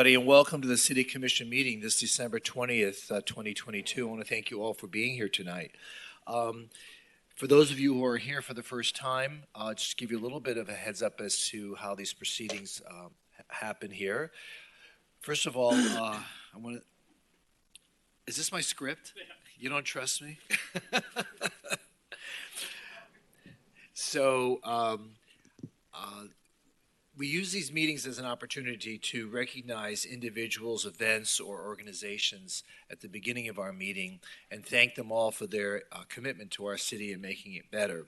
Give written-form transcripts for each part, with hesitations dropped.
And welcome to the City Commission meeting this December 20th, 2022. I want to thank you all for being here tonight. For those of you who are here for the first time, just give you a little bit of a heads up as to how these proceedings happen here. First of all, I want to. Is this my script? You don't trust me? So, we use these meetings as an opportunity to recognize individuals, events, or organizations at the beginning of our meeting and thank them all for their commitment to our city and making it better.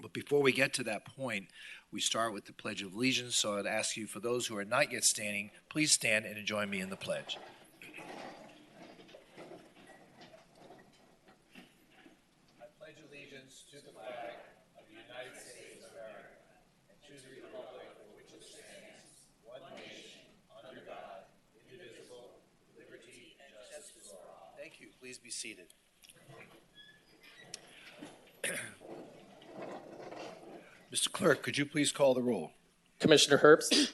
But before we get to that point, we start with the Pledge of Allegiance. So I'd ask you, for those who are not yet standing, please stand and join me in the pledge. I pledge allegiance to the flag of the United States of America and to the republic for which it stands, one nation, under God, indivisible, liberty and justice for all. Thank you. Please be seated. Mr. Clerk, could you please call the roll? Commissioner Herbst.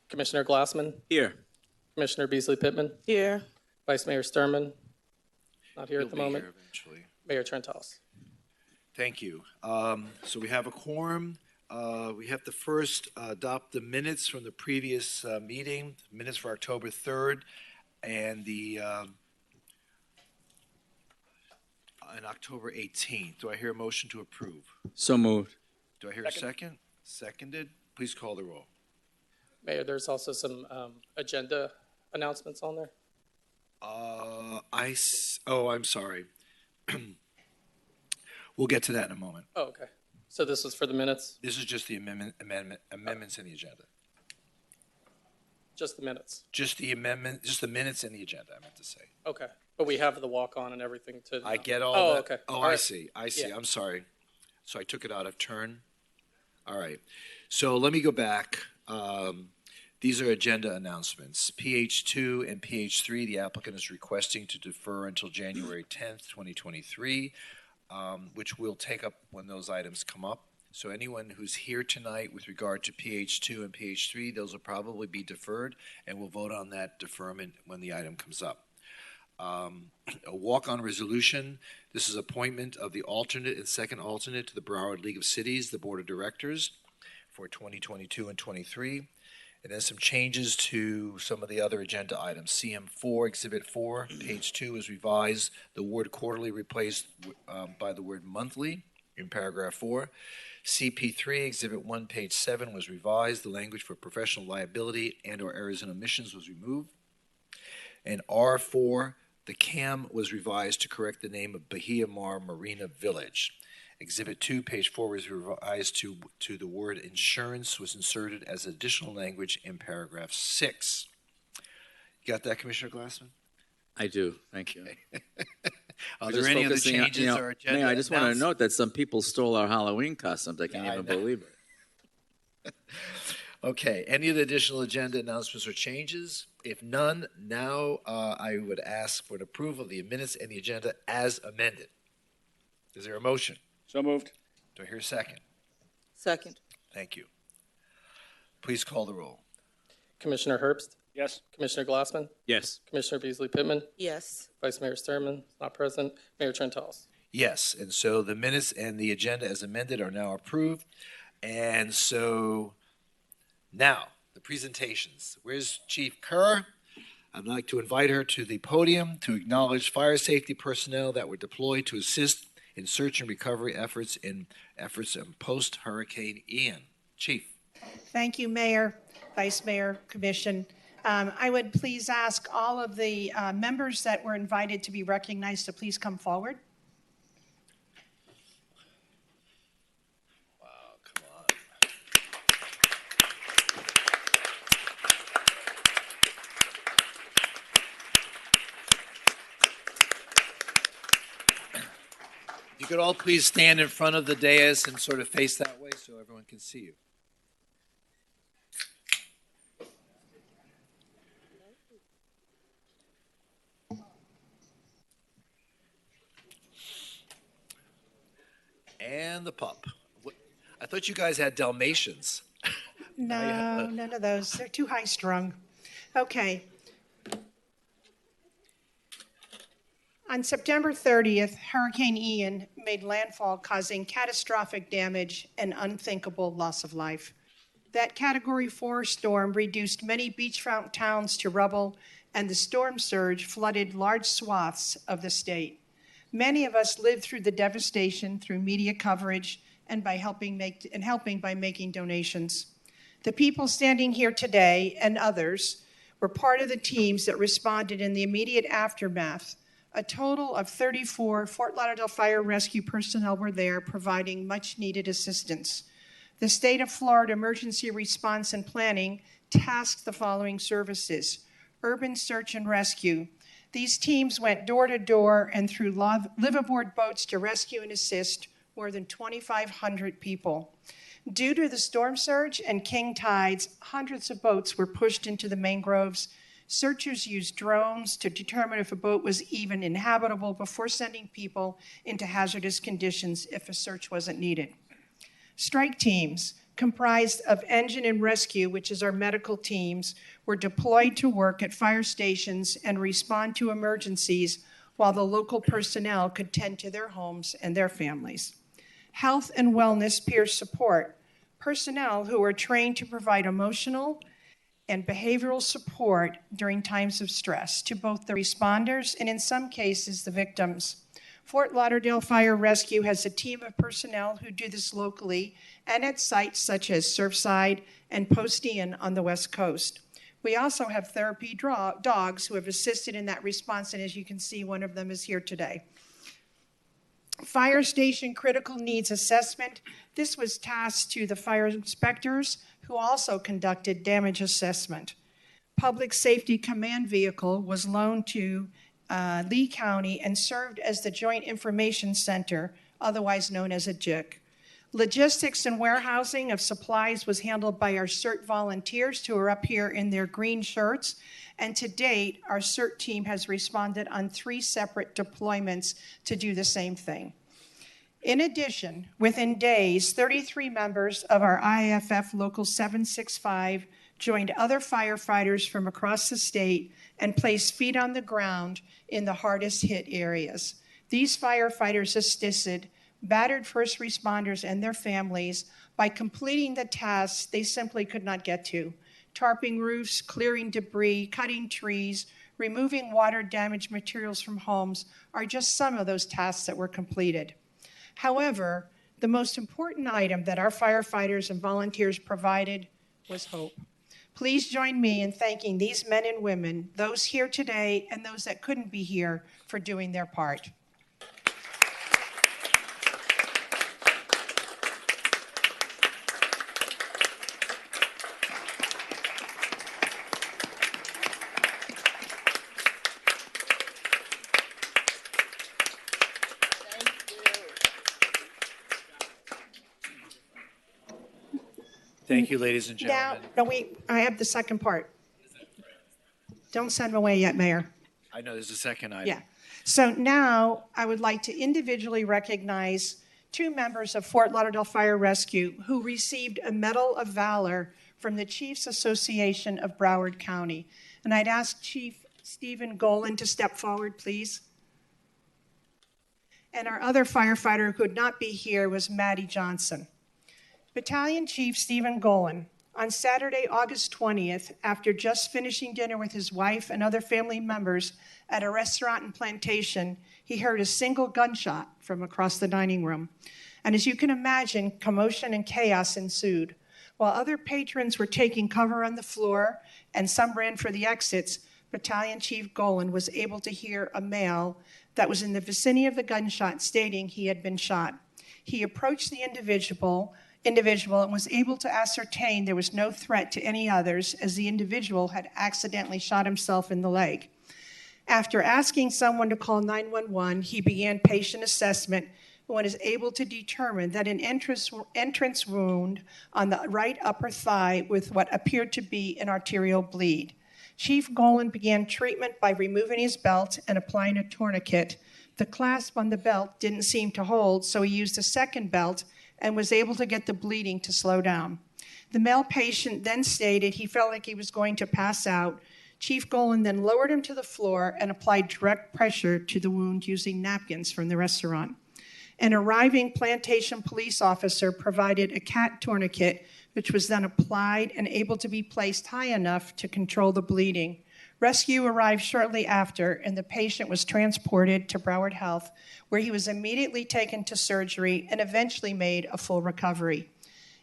Commissioner Glassman. Here. Commissioner Beasley Pittman. Here. Vice Mayor Sturman. Not here He'll at the be moment. here eventually. Mayor Trentalles. Thank you. So we have a quorum. We have to first adopt the minutes from the previous meeting, minutes for October 3rd, and and October 18th. Do I hear a motion to approve? So moved. Do I hear a second? Seconded. Please call the roll. Mayor, there's also some agenda announcements on there. I'm sorry. We'll get to that in a moment. Oh, okay. So this was for the minutes? This is just the amendments in the agenda. Just the minutes? Just the minutes in the agenda, I meant to say. Okay. But we have the walk-on and everything to... I get all that. Okay. Oh, All I right. see. Yeah. I'm sorry. So I took it out of turn. All right. So let me go back. These are agenda announcements. PH2 and PH3, the applicant is requesting to defer until January 10th, 2023, which we'll take up when those items come up. So anyone who's here tonight with regard to PH2 and PH3, those will probably be deferred, and we'll vote on that deferment when the item comes up. A walk-on resolution. This is appointment of the alternate and second alternate to the Broward League of Cities, the Board of Directors, for 2022 and 23. And then some changes to some of the other agenda items. CM4, Exhibit 4, page 2 is revised. The word quarterly replaced by the word monthly in paragraph 4. CP3, Exhibit 1, page 7 was revised. The language for professional liability and or errors and omissions was removed. And R4, the CAM was revised to correct the name of Bahia Mar Marina Village. Exhibit 2, page 4 was revised to the word insurance was inserted as additional language in paragraph 6. You got that, Commissioner Glassman? I do. Thank you. Are there any other changes or agenda? Mayor, I just want to note that some people stole our Halloween costumes. I can't even believe it. Okay. Any other additional agenda announcements or changes? If none, now I would ask for an approval of the minutes and the agenda as amended. Is there a motion? So moved. Do I hear a second? Second. Thank you. Please call the roll. Commissioner Herbst. Yes. Commissioner Glassman. Yes. Commissioner Beasley Pittman. Yes. Vice Mayor Sturman. Not present. Mayor Trentalles. Yes, and so the minutes and the agenda as amended are now approved. And so now the presentations. Where's Chief Kerr? I'd like to invite her to the podium to acknowledge fire safety personnel that were deployed to assist in search and recovery efforts in post-Hurricane Ian. Chief. Thank you, Mayor, Vice Mayor, Commission. I would please ask all of the members that were invited to be recognized to please come forward. Wow, come on. You could all please stand in front of the dais and sort of face that way so everyone can see you. And the pup. I thought you guys had Dalmatians. No, none of those. They're too high strung. Okay. On September 30th, Hurricane Ian made landfall, causing catastrophic damage and unthinkable loss of life. That Category 4 storm reduced many beachfront towns to rubble, and the storm surge flooded large swaths of the state. Many of us lived through the devastation through media coverage and by helping by making donations. The people standing here today and others were part of the teams that responded in the immediate aftermath. A total of 34 Fort Lauderdale Fire Rescue personnel were there providing much needed assistance. The State of Florida Emergency Response and Planning tasked the following services: Urban Search and Rescue. These teams went door to door and through liveaboard boats to rescue and assist more than 2,500 people. Due to the storm surge and king tides, hundreds of boats were pushed into the mangroves. Searchers used drones to determine if a boat was even inhabitable before sending people into hazardous conditions if a search wasn't needed. Strike teams, comprised of engine and rescue, which is our medical teams, were deployed to work at fire stations and respond to emergencies while the local personnel could tend to their homes and their families. Health and wellness peer support, personnel who are trained to provide emotional and behavioral support during times of stress to both the responders and, in some cases, the victims. Fort Lauderdale Fire Rescue has a team of personnel who do this locally and at sites such as Surfside and Post Ian on the West Coast. We also have therapy dogs who have assisted in that response, and as you can see, one of them is here today. Fire station critical needs assessment. This was tasked to the fire inspectors who also conducted damage assessment. Public Safety Command Vehicle was loaned to Lee County and served as the Joint Information Center, otherwise known as a JIC. Logistics and warehousing of supplies was handled by our CERT volunteers who are up here in their green shirts. And to date, our CERT team has responded on 3 separate deployments to do the same thing. In addition, within days, 33 members of our IAFF Local 765 joined other firefighters from across the state and placed feet on the ground in the hardest hit areas. These firefighters assisted battered first responders and their families by completing the tasks they simply could not get to: tarping roofs, clearing debris, cutting trees, removing water-damaged materials from homes are just some of those tasks that were completed. However, the most important item that our firefighters and volunteers provided was hope. Please join me in thanking these men and women, those here today and those that couldn't be here, for doing their part. Thank you, ladies and Now, gentlemen. no, wait, I have the second part. Don't send them away yet, Mayor. I know there's a second item. Yeah. So now I would like to individually recognize 2 members of Fort Lauderdale Fire Rescue who received a Medal of Valor from the Chiefs Association of Broward County. And I'd ask Chief Stephen Golan to step forward, please. And our other firefighter who could not be here was Maddie Johnson. Battalion Chief Stephen Golan, on Saturday, August 20th, after just finishing dinner with his wife and other family members at a restaurant in Plantation, he heard a single gunshot from across the dining room. And as you can imagine, commotion and chaos ensued. While other patrons were taking cover on the floor and some ran for the exits, Battalion Chief Golan was able to hear a male that was in the vicinity of the gunshot stating he had been shot. He approached the individual and was able to ascertain there was no threat to any others, as the individual had accidentally shot himself in the leg. After asking someone to call 911, he began patient assessment and was able to determine that an entrance wound on the right upper thigh with what appeared to be an arterial bleed. Chief Golan began treatment by removing his belt and applying a tourniquet. The clasp on the belt didn't seem to hold, so he used a second belt and was able to get the bleeding to slow down. The male patient then stated he felt like he was going to pass out. Chief Golan then lowered him to the floor and applied direct pressure to the wound using napkins from the restaurant. An arriving plantation police officer provided a cat tourniquet, which was then applied and able to be placed high enough to control the bleeding. Rescue arrived shortly after, and the patient was transported to Broward Health, where he was immediately taken to surgery and eventually made a full recovery.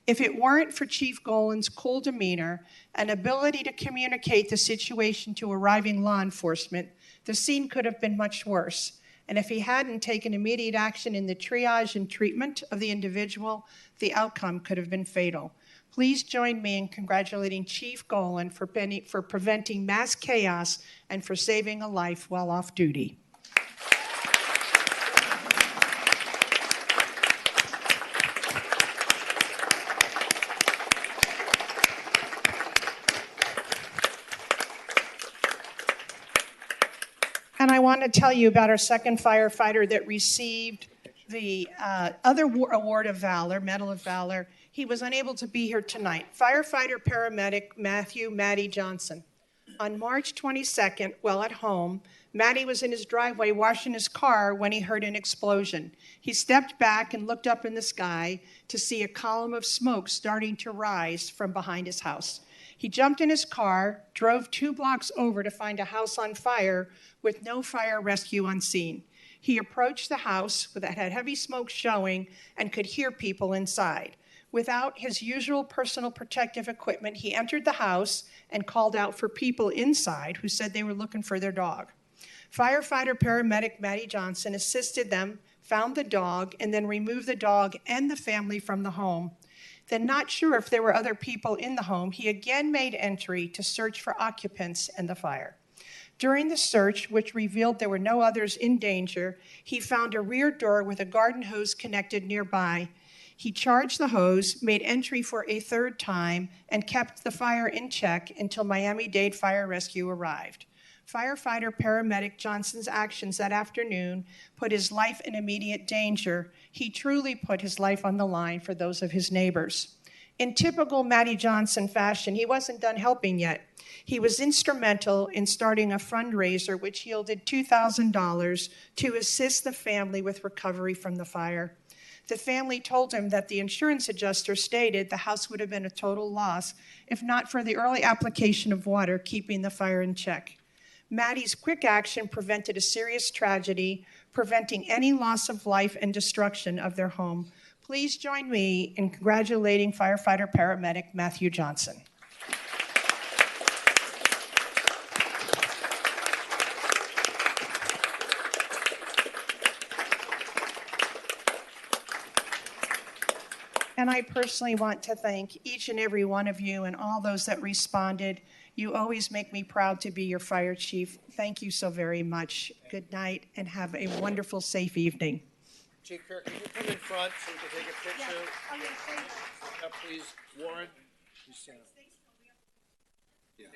If it weren't for Chief Golan's cool demeanor and ability to communicate the situation to arriving law enforcement, the scene could have been much worse. And if he hadn't taken immediate action in the triage and treatment of the individual, the outcome could have been fatal. Please join me in congratulating Chief Golan for preventing mass chaos and for saving a life while off duty. And I want to tell you about our second firefighter that received the other award of valor, Medal of Valor. He was unable to be here tonight. Firefighter paramedic Matty Johnson. On March 22nd, while at home, Matty was in his driveway washing his car when he heard an explosion. He stepped back and looked up in the sky to see a column of smoke starting to rise from behind his house. He jumped in his car, drove 2 blocks over to find a house on fire with no fire rescue on scene. He approached the house that had heavy smoke showing and could hear people inside. Without his usual personal protective equipment, he entered the house and called out for people inside who said they were looking for their dog. Firefighter paramedic Matty Johnson assisted them, found the dog, and then removed the dog and the family from the home. Then, not sure if there were other people in the home, he again made entry to search for occupants in the fire. During the search, which revealed there were no others in danger, he found a rear door with a garden hose connected nearby. He charged the hose, made entry for a 3rd time, and kept the fire in check until Miami-Dade Fire Rescue arrived. Firefighter paramedic Johnson's actions that afternoon put his life in immediate danger. He truly put his life on the line for those of his neighbors. In typical Matty Johnson fashion, he wasn't done helping yet. He was instrumental in starting a fundraiser which yielded $2,000 to assist the family with recovery from the fire. The family told him that the insurance adjuster stated the house would have been a total loss if not for the early application of water keeping the fire in check. Matty's quick action prevented a serious tragedy, preventing any loss of life and destruction of their home. Please join me in congratulating firefighter paramedic Matthew Johnson. And I personally want to thank each and every one of you and all those that responded. You always make me proud to be your fire chief. Thank you so very much. Good night and have a wonderful, safe evening. Chief Kerr, can you come in front so we can take a picture? Please, Warren. You stand up. Yeah.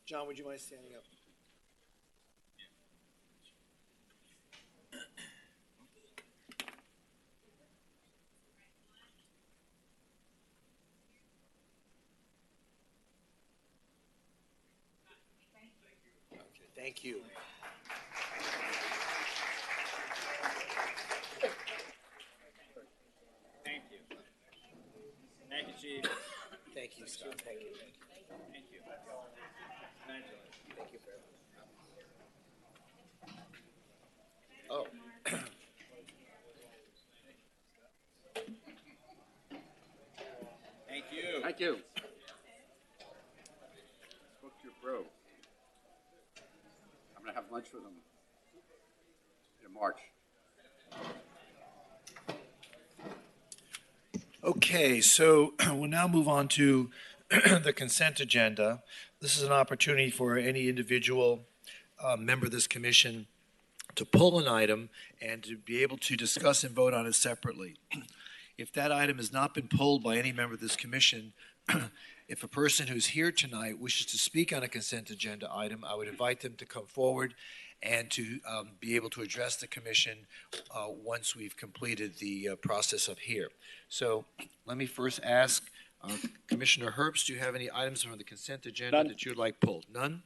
John, would you mind standing up? Thank you. Thank you. Thank you, Chief. Thank you, Scott. Thank you. Thank you. Thank you very much. Oh. Thank you. Thank you. Spoke to your bro. I'm gonna have lunch with him in March. Okay, so we'll now move on to the consent agenda. This is an opportunity for any individual member of this commission to pull an item and to be able to discuss and vote on it separately. If that item has not been pulled by any member of this commission, if a person who's here tonight wishes to speak on a consent agenda item, I would invite them to come forward and to be able to address the commission once we've completed the process up here. So let me first ask Commissioner Herbst, do you have any items from the consent agenda None. that you'd like pulled? None?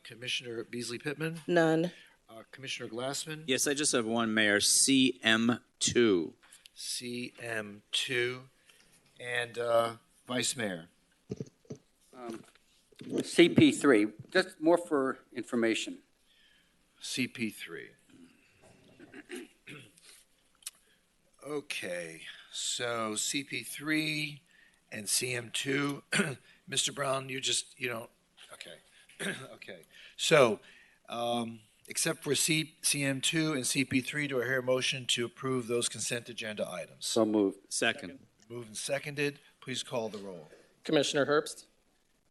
Commissioner Beasley Pittman? None. Commissioner Glassman? Yes, I just have one, Mayor. CM2. CM2. And Vice Mayor? CP3, just more for information. CP3. Okay, so CP3 and CM2. Mr. Brown, okay. Okay. So, except for CM2 and CP3, do I hear a motion to approve those consent agenda items? So moved. Second. Moved and seconded. Please call the roll. Commissioner Herbst,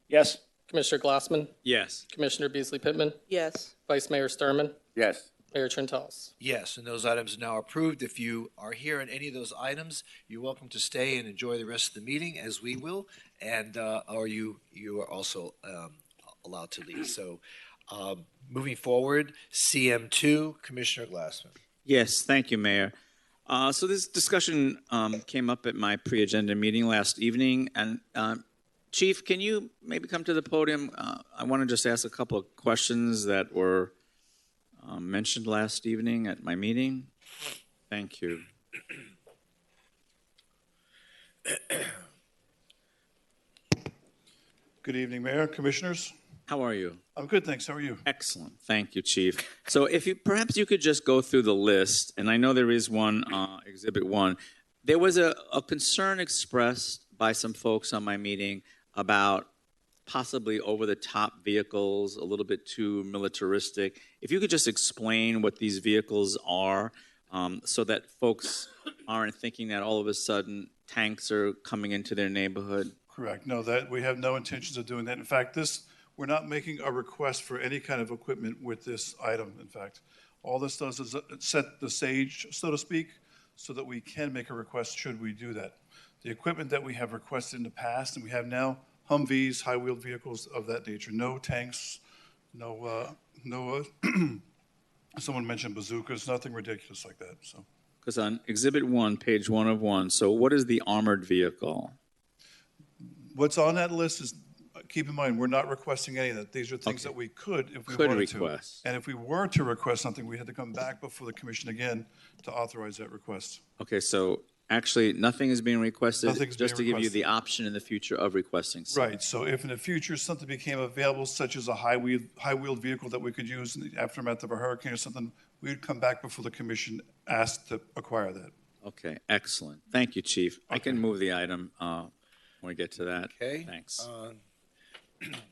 Yes. Commissioner Glassman, Yes. Commissioner Beasley Pittman, Yes. Vice Mayor Sturman, Yes. Mayor Trentalis. Yes, and those items are now approved. If you are here on any of those items, you're welcome to stay and enjoy the rest of the meeting, as we will, and or you are also allowed to leave. So, moving forward, CM2, Commissioner Glassman. Yes, thank you, Mayor. So this discussion came up at my pre-agenda meeting last evening, and Chief, can you maybe come to the podium? I want to just ask a couple of questions that were mentioned last evening at my meeting. Thank you. Good evening, Mayor, Commissioners. How are you? I'm good, thanks. How are you? Excellent. Thank you, Chief. So if you perhaps you could just go through the list, and I know there is one, Exhibit 1. There was a concern expressed by some folks on my meeting about possibly over-the-top vehicles, a little bit too militaristic. If you could just explain what these vehicles are, so that folks aren't thinking that all of a sudden tanks are coming into their neighborhood. Correct. No, that we have no intentions of doing that. In fact, we're not making a request for any kind of equipment with this item, in fact. All this does is set the stage, so to speak, so that we can make a request should we do that. The equipment that we have requested in the past, and we have now, Humvees, high-wheeled vehicles of that nature. No tanks, someone mentioned bazookas, nothing ridiculous like that, so. Because on Exhibit 1, page 1 of 1, so what is the armored vehicle? What's on that list is, keep in mind, we're not requesting any of that. These are things Okay. that we could if we Could wanted to. request. And if we were to request something, we had to come back before the commission again to authorize that request. Okay, so actually, nothing is being requested, Nothing's just to being give you the requested. option in the future of requesting something. Right, so if in the future something became available, such as a high-wheeled vehicle that we could use in the aftermath of a hurricane or something, we would come back before the commission asked to acquire that. Okay, excellent. Thank you, Chief. I can Okay. move the item when we get to that. Okay. Thanks.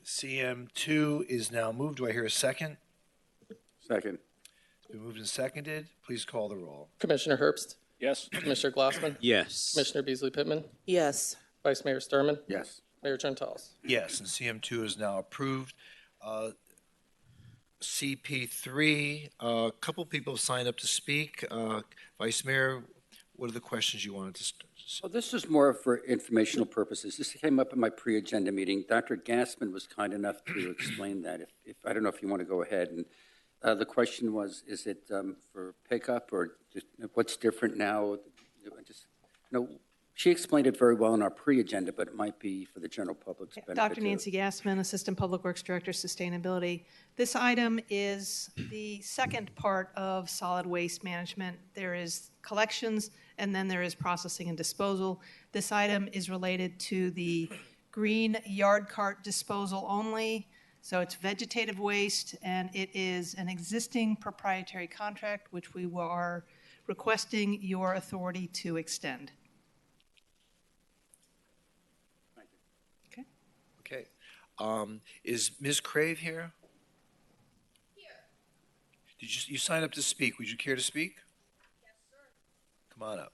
CM2 is now moved. Do I hear a second? Second. It's been moved and seconded. Please call the roll. Commissioner Herbst, Yes. Commissioner Glassman, Yes. Commissioner Beasley Pittman, Yes. Vice Mayor Sturman, Yes. Mayor Trentalis. Yes, and CM2 is now approved. CP3, a couple people have signed up to speak. Vice Mayor, what are the questions you wanted to? So this is more for informational purposes. This came up in my pre-agenda meeting. Dr. Gassman was kind enough to explain that. If I don't know if you want to go ahead. And the question was, is it for pickup or just, what's different now? She explained it very well in our pre-agenda, but it might be for the general public's benefit. Dr. too. Nancy Gassman, Assistant Public Works Director, Sustainability. This item is the second part of solid waste management. There is collections, and then there is processing and disposal. This item is related to the green yard cart disposal only. So it's vegetative waste, and it is an existing proprietary contract, which we are requesting your authority to extend. Okay. Is Ms. Crave here? Did you sign up to speak? Would you care to speak? Yes, sir. Come on up.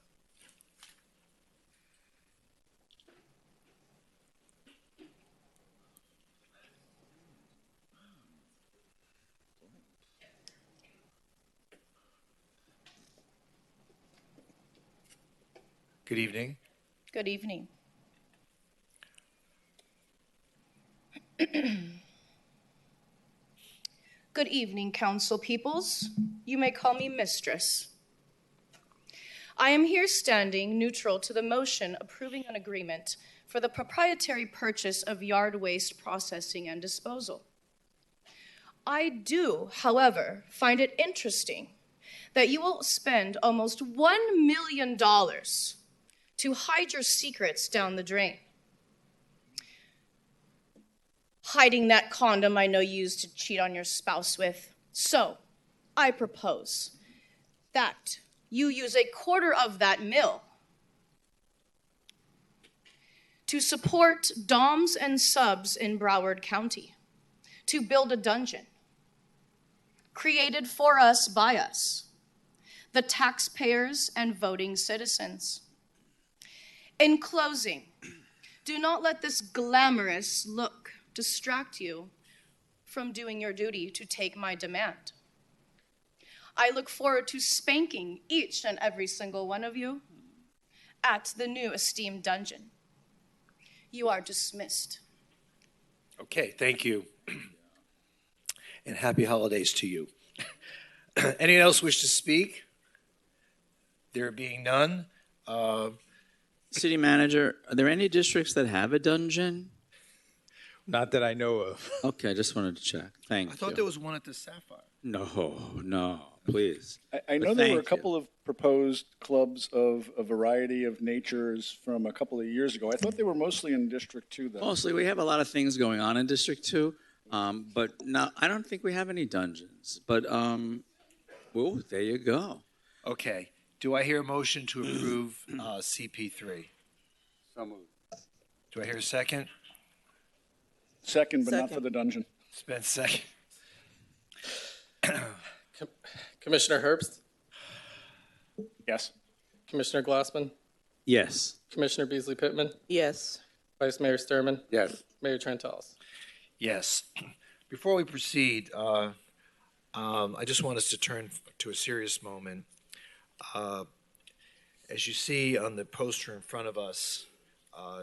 Good evening. Good evening. Good evening, council peoples. You may call me Mistress. I am here standing neutral to the motion approving an agreement for the proprietary purchase of yard waste processing and disposal. I do, however, find it interesting that you will spend almost $1 million to hide your secrets down the drain. Hiding that condom I know you used to cheat on your spouse with. So, I propose that you use a quarter of that mill to support DOMs and subs in Broward County, to build a dungeon created for us by us, the taxpayers and voting citizens. In closing, do not let this glamorous look distract you from doing your duty to take my demand. I look forward to spanking each and every single one of you at the new esteemed dungeon. You are dismissed. Okay, thank you. And happy holidays to you. Anyone else wish to speak? There being none, City manager, are there any districts that have a dungeon? Not that I know of. Okay, I just wanted to check. Thank I you. thought there was one at the Sapphire. No, please. I know But there were a thank you. couple of proposed clubs of a variety of natures from a couple of years ago. I thought they were mostly in District 2, though. Mostly, we have a lot of things going on in District 2, but no, I don't think we have any dungeons. But, oh, there you go. Okay, do I hear a motion to approve CP3? So moved. Do I hear a second? Second, but not for the dungeon. Spence, second. Commissioner Herbst, Yes. Commissioner Glassman, Yes. Commissioner Beasley Pittman, Yes. Vice Mayor Sturman, Yes. Mayor Trentalis. Yes. Before we proceed, I just want us to turn to a serious moment. As you see on the poster in front of us,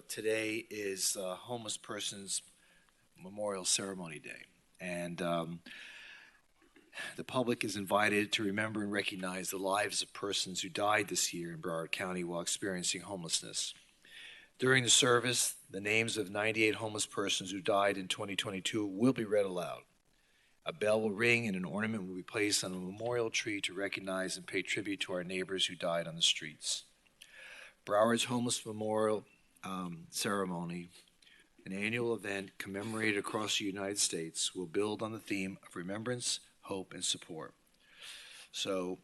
today is Homeless Persons Memorial Ceremony Day. And the public is invited to remember and recognize the lives of persons who died this year in Broward County while experiencing homelessness. During the service, the names of 98 homeless persons who died in 2022 will be read aloud. A bell will ring and an ornament will be placed on a memorial tree to recognize and pay tribute to our neighbors who died on the streets. Broward's Homeless Memorial Ceremony, an annual event commemorated across the United States, will build on the theme of remembrance, hope, and support. So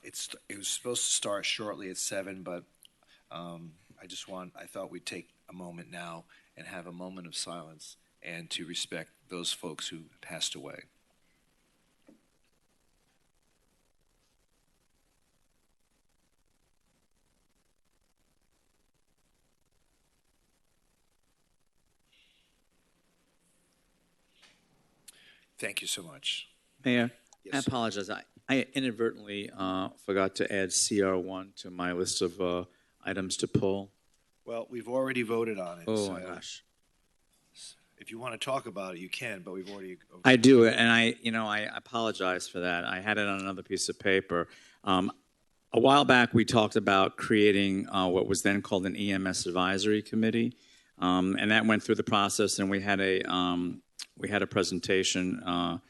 it was supposed to start shortly at 7, but I thought we'd take a moment now and have a moment of silence and to respect those folks who passed away. Thank you so much. Mayor, I Yes. apologize. I inadvertently forgot to add CR1 to my list of items to pull. Well, we've already voted on it. Oh, so my gosh. if you want to talk about it, you can, but we've already. I do, and I apologize for that. I had it on another piece of paper. A while back, we talked about creating what was then called an EMS advisory committee, and that went through the process. And we had a presentation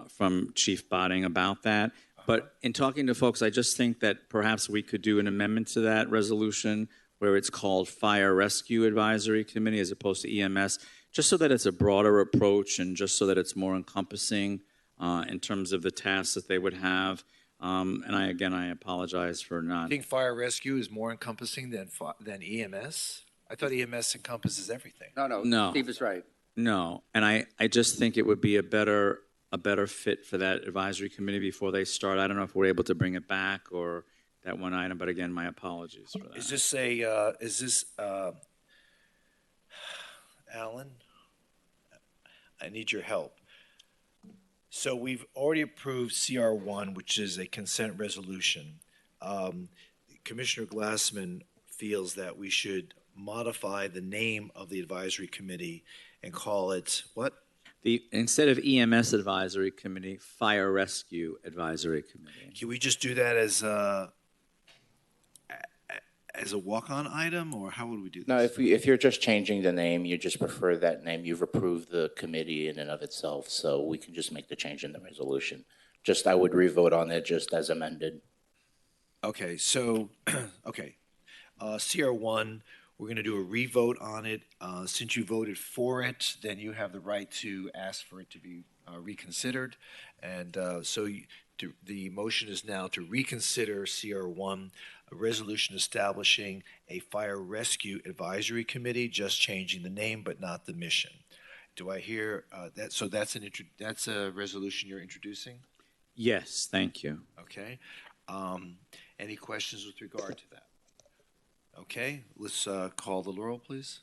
from Chief Botting about that. But in talking to folks, I just think that perhaps we could do an amendment to that resolution where it's called Fire Rescue Advisory Committee as opposed to EMS, just so that it's a broader approach and just so that it's more encompassing in terms of the tasks that they would have. And I apologize for I not. think fire rescue is more encompassing than EMS. I thought EMS encompasses everything. No. Steve is right. No, and I just think it would be a better fit for that advisory committee before they start. I don't know if we're able to bring it back or that one item, but again, my apologies for that. Is this Alan? I need your help. So we've already approved CR1, which is a consent resolution. Commissioner Glassman feels that we should modify the name of the advisory committee and call it what? Instead of EMS Advisory Committee, Fire Rescue Advisory Committee. Can we just do that as a walk-on item, or how would we do this? No, if you're just changing the name, you just prefer that name, you've approved the committee in and of itself, so we can just make the change in the resolution. Just, I would revote on it just as amended. Okay, so, okay. CR1, we're going to do a revote on it. Since you voted for it, then you have the right to ask for it to be reconsidered. And the motion is now to reconsider CR1, a resolution establishing a fire rescue advisory committee, just changing the name but not the mission. Do I hear that? So that's a resolution you're introducing? Yes, thank you. Okay. Any questions with regard to that? Okay, let's call the roll, please.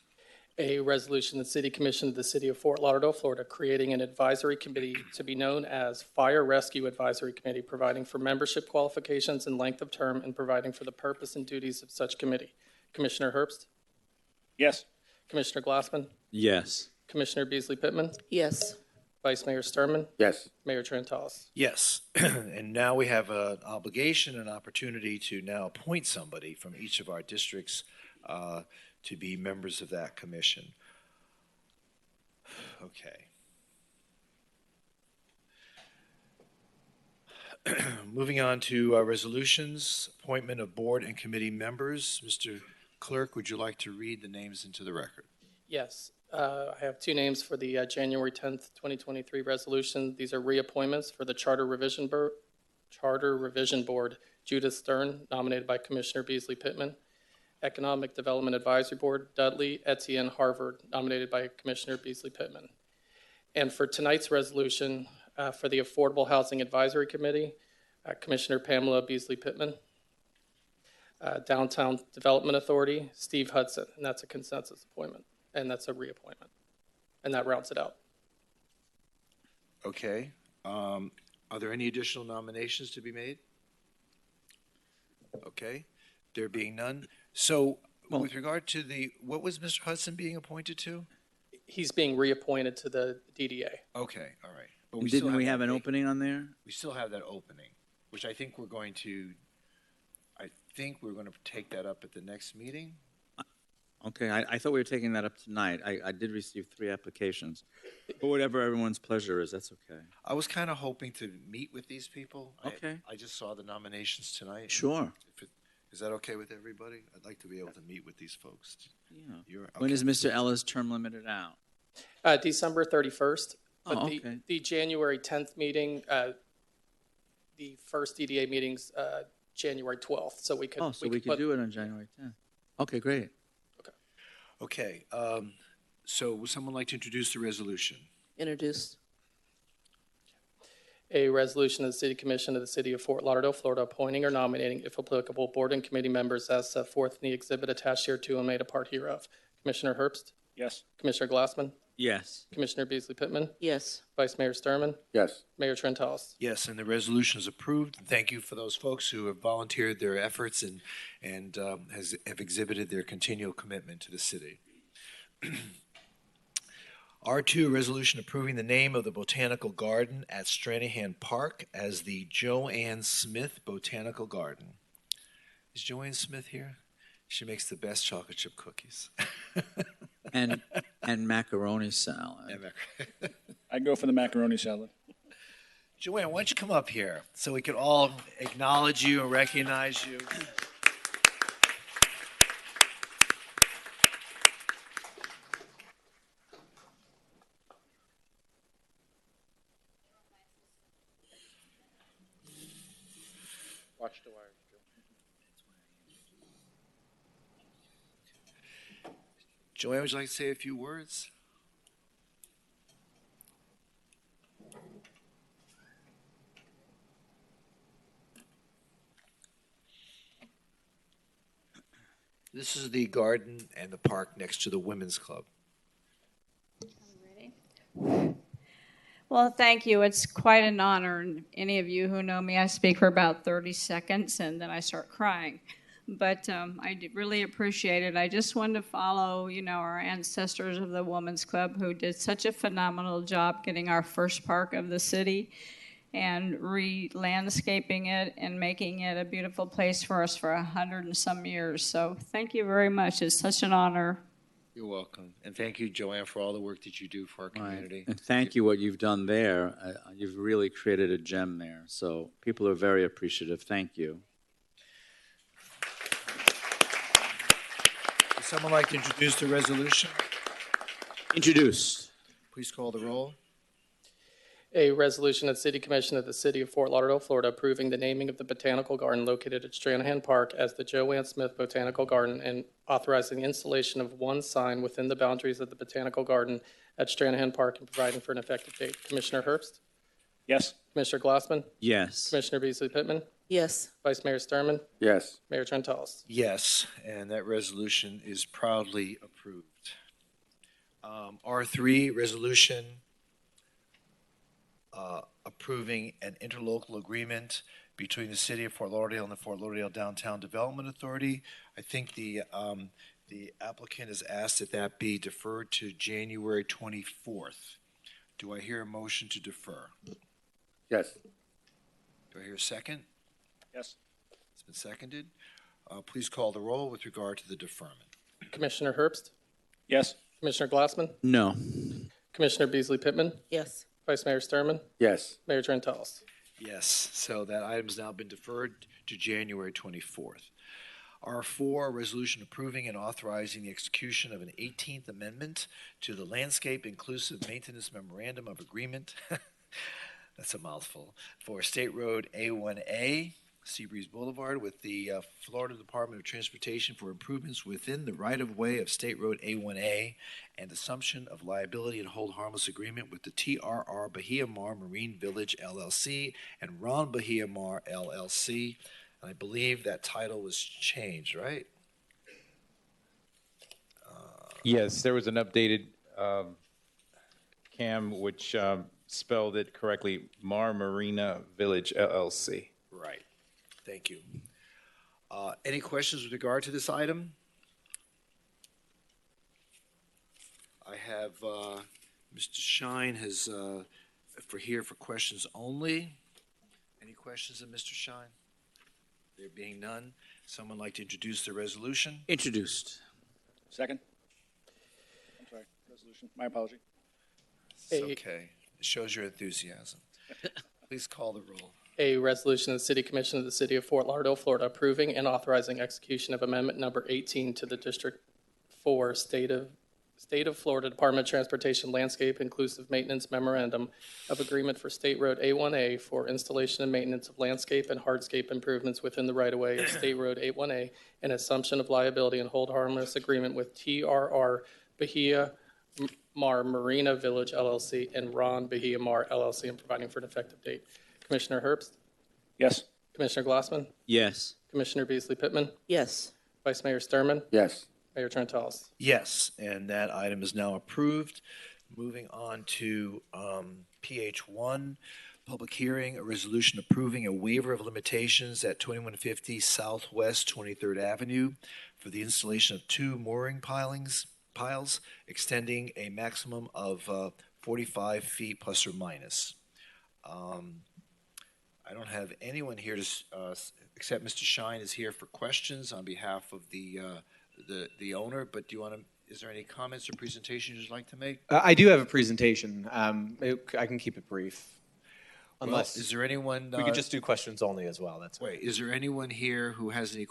A resolution, the City Commission of the City of Fort Lauderdale, Florida, creating an advisory committee to be known as Fire Rescue Advisory Committee, providing for membership qualifications and length of term, and providing for the purpose and duties of such committee. Commissioner Herbst? Yes. Commissioner Glassman? Yes. Commissioner Beasley Pittman? Yes. Vice Mayor Sturman? Yes. Mayor Trentalis? Yes, and now we have an obligation, an opportunity to now appoint somebody from each of our districts to be members of that commission. Okay. Moving on to resolutions, appointment of board and committee members. Mr. Clerk, would you like to read the names into the record? Yes. I have two names for the January 10th, 2023 resolution. These are reappointments for the Charter Revision Board. Judith Stern, nominated by Commissioner Beasley Pittman. Economic Development Advisory Board, Dudley Etienne Harvard, nominated by Commissioner Beasley Pittman. And for tonight's resolution, for the Affordable Housing Advisory Committee, Commissioner Pamela Beasley Pittman. Downtown Development Authority, Steve Hudson, and that's a consensus appointment. And that's a reappointment. And that rounds it out. Okay. Are there any additional nominations to be made? Okay. There being none. So with regard to what was Mr. Hudson being appointed to? He's being reappointed to the DDA. Okay, all right. But Didn't we have that an opening on there? We still have that opening, which I think we're going to take that up at the next meeting. Okay, I thought we were taking that up tonight. I did receive 3 applications. But whatever everyone's pleasure is, that's okay. I was kind of hoping to meet with these people. Okay. I just saw the nominations tonight. Sure. Is that okay with everybody? I'd like to be able to meet with these folks. Yeah. When is Mr. Ella's term limited out? December 31st. But Oh, okay. the January 10th meeting, the first DDA meeting's January 12th. So we could. Oh, so we could do it on January 10th. Okay, great. Okay. So would someone like to introduce the resolution? Introduced. A resolution of the City Commission of the City of Fort Lauderdale, Florida, appointing or nominating, if applicable, board and committee members as set forth in the exhibit attached here to and made a part hereof. Commissioner Herbst? Yes. Commissioner Glassman? Yes. Commissioner Beasley Pittman? Yes. Vice Mayor Sturman? Yes. Mayor Trentalis? Yes, and the resolution is approved. Thank you for those folks who have volunteered their efforts and have exhibited their continual commitment to the city. R2, resolution approving the name of the Botanical Garden at Stranahan Park as the Joanne Smith Botanical Garden. Is Joanne Smith here? She makes the best chocolate chip cookies. And macaroni salad. I'd go for the macaroni salad. Joanne, why don't you come up here so we can all acknowledge you and recognize you. Watch the wires. Joanne, would you like to say a few words? This is the garden and the park next to the Women's Club. Well, thank you. It's quite an honor. And any of you who know me, I speak for about 30 seconds and then I start crying. But I really appreciate it. I just wanted to follow, our ancestors of the Women's Club who did such a phenomenal job getting our first park of the city. and re-landscaping it and making it a beautiful place for us for 100 and some years. So thank you very much. It's such an honor. You're welcome. And thank you, Joanne, for all the work that you do for our community. And thank you what you've done there. You've really created a gem there. So people are very appreciative. Thank you. Would someone like to introduce the resolution? Introduced. Please call the roll. A resolution of the City Commission of the City of Fort Lauderdale, Florida, approving the naming of the Botanical Garden located at Stranahan Park as the Joanne Smith Botanical Garden and authorizing the installation of one sign within the boundaries of the Botanical Garden at Stranahan Park and providing for an effective date. Commissioner Herbst? Yes. Commissioner Glassman? Yes. Commissioner Beasley Pittman? Yes. Vice Mayor Sturman, Yes. Mayor Trentalis. Yes, and that resolution is proudly approved. R3, resolution approving an interlocal agreement between the City of Fort Lauderdale and the Fort Lauderdale Downtown Development Authority. I think the applicant has asked that that be deferred to January 24th. Do I hear a motion to defer? Yes. Do I hear a second? Yes. It's been seconded. Please call the roll with regard to the deferment. Commissioner Herbst? Yes. Commissioner Glassman? No. Commissioner Beasley Pittman? Yes. Vice Mayor Sturman, Yes. Mayor Trentalis. Yes, so that item has now been deferred to January 24th. R4, resolution approving and authorizing the execution of an 18th amendment to the Landscape Inclusive Maintenance Memorandum of Agreement, that's a mouthful, for State Road A1A, Seabreeze Boulevard, with the Florida Department of Transportation for improvements within the right-of-way of State Road A1A and assumption of liability and hold harmless agreement with the TRR Bahia Mar Marine Village LLC and Ron Bahia Mar LLC. And I believe that title was changed, right? Yes, there was an updated CAM which spelled it correctly, Mar Marina Village LLC. Right. Thank you. Any questions with regard to this item? I have Mr. Shine has for questions only. Any questions of Mr. Shine? There being none, someone like to introduce the resolution? Introduced. Second. I'm sorry. Resolution. My apology. It's okay. It shows your enthusiasm. Please call the roll. A resolution of the City Commission of the City of Fort Lauderdale, Florida, approving and authorizing execution of Amendment Number 18 to the District 4 State of Florida Department of Transportation Landscape Inclusive Maintenance Memorandum of Agreement for State Road A1A for installation and maintenance of landscape and hardscape improvements within the right-of-way of State Road A1A and assumption of liability and hold harmless agreement with TRR Bahia Mar Marina Village LLC and Ron Bahia Mar LLC and providing for an effective date. Commissioner Herbst? Yes. Commissioner Glassman? Yes. Commissioner Beasley Pittman? Yes. Vice Mayor Sturman, Yes. Mayor Trentalis. Yes, and that item is now approved. Moving on to PH1, public hearing, a resolution approving a waiver of limitations at 2150 Southwest 23rd Avenue for the installation of two mooring piles extending a maximum of 45 feet plus or minus. I don't have anyone here to, except Mr. Shine is here for questions on behalf of the owner, but do you want to, is there any comments or presentations you'd like to make? I do have a presentation. I can keep it brief. Unless Well, is there anyone? we could just do questions only as well. That's Wait, is there anyone here who has any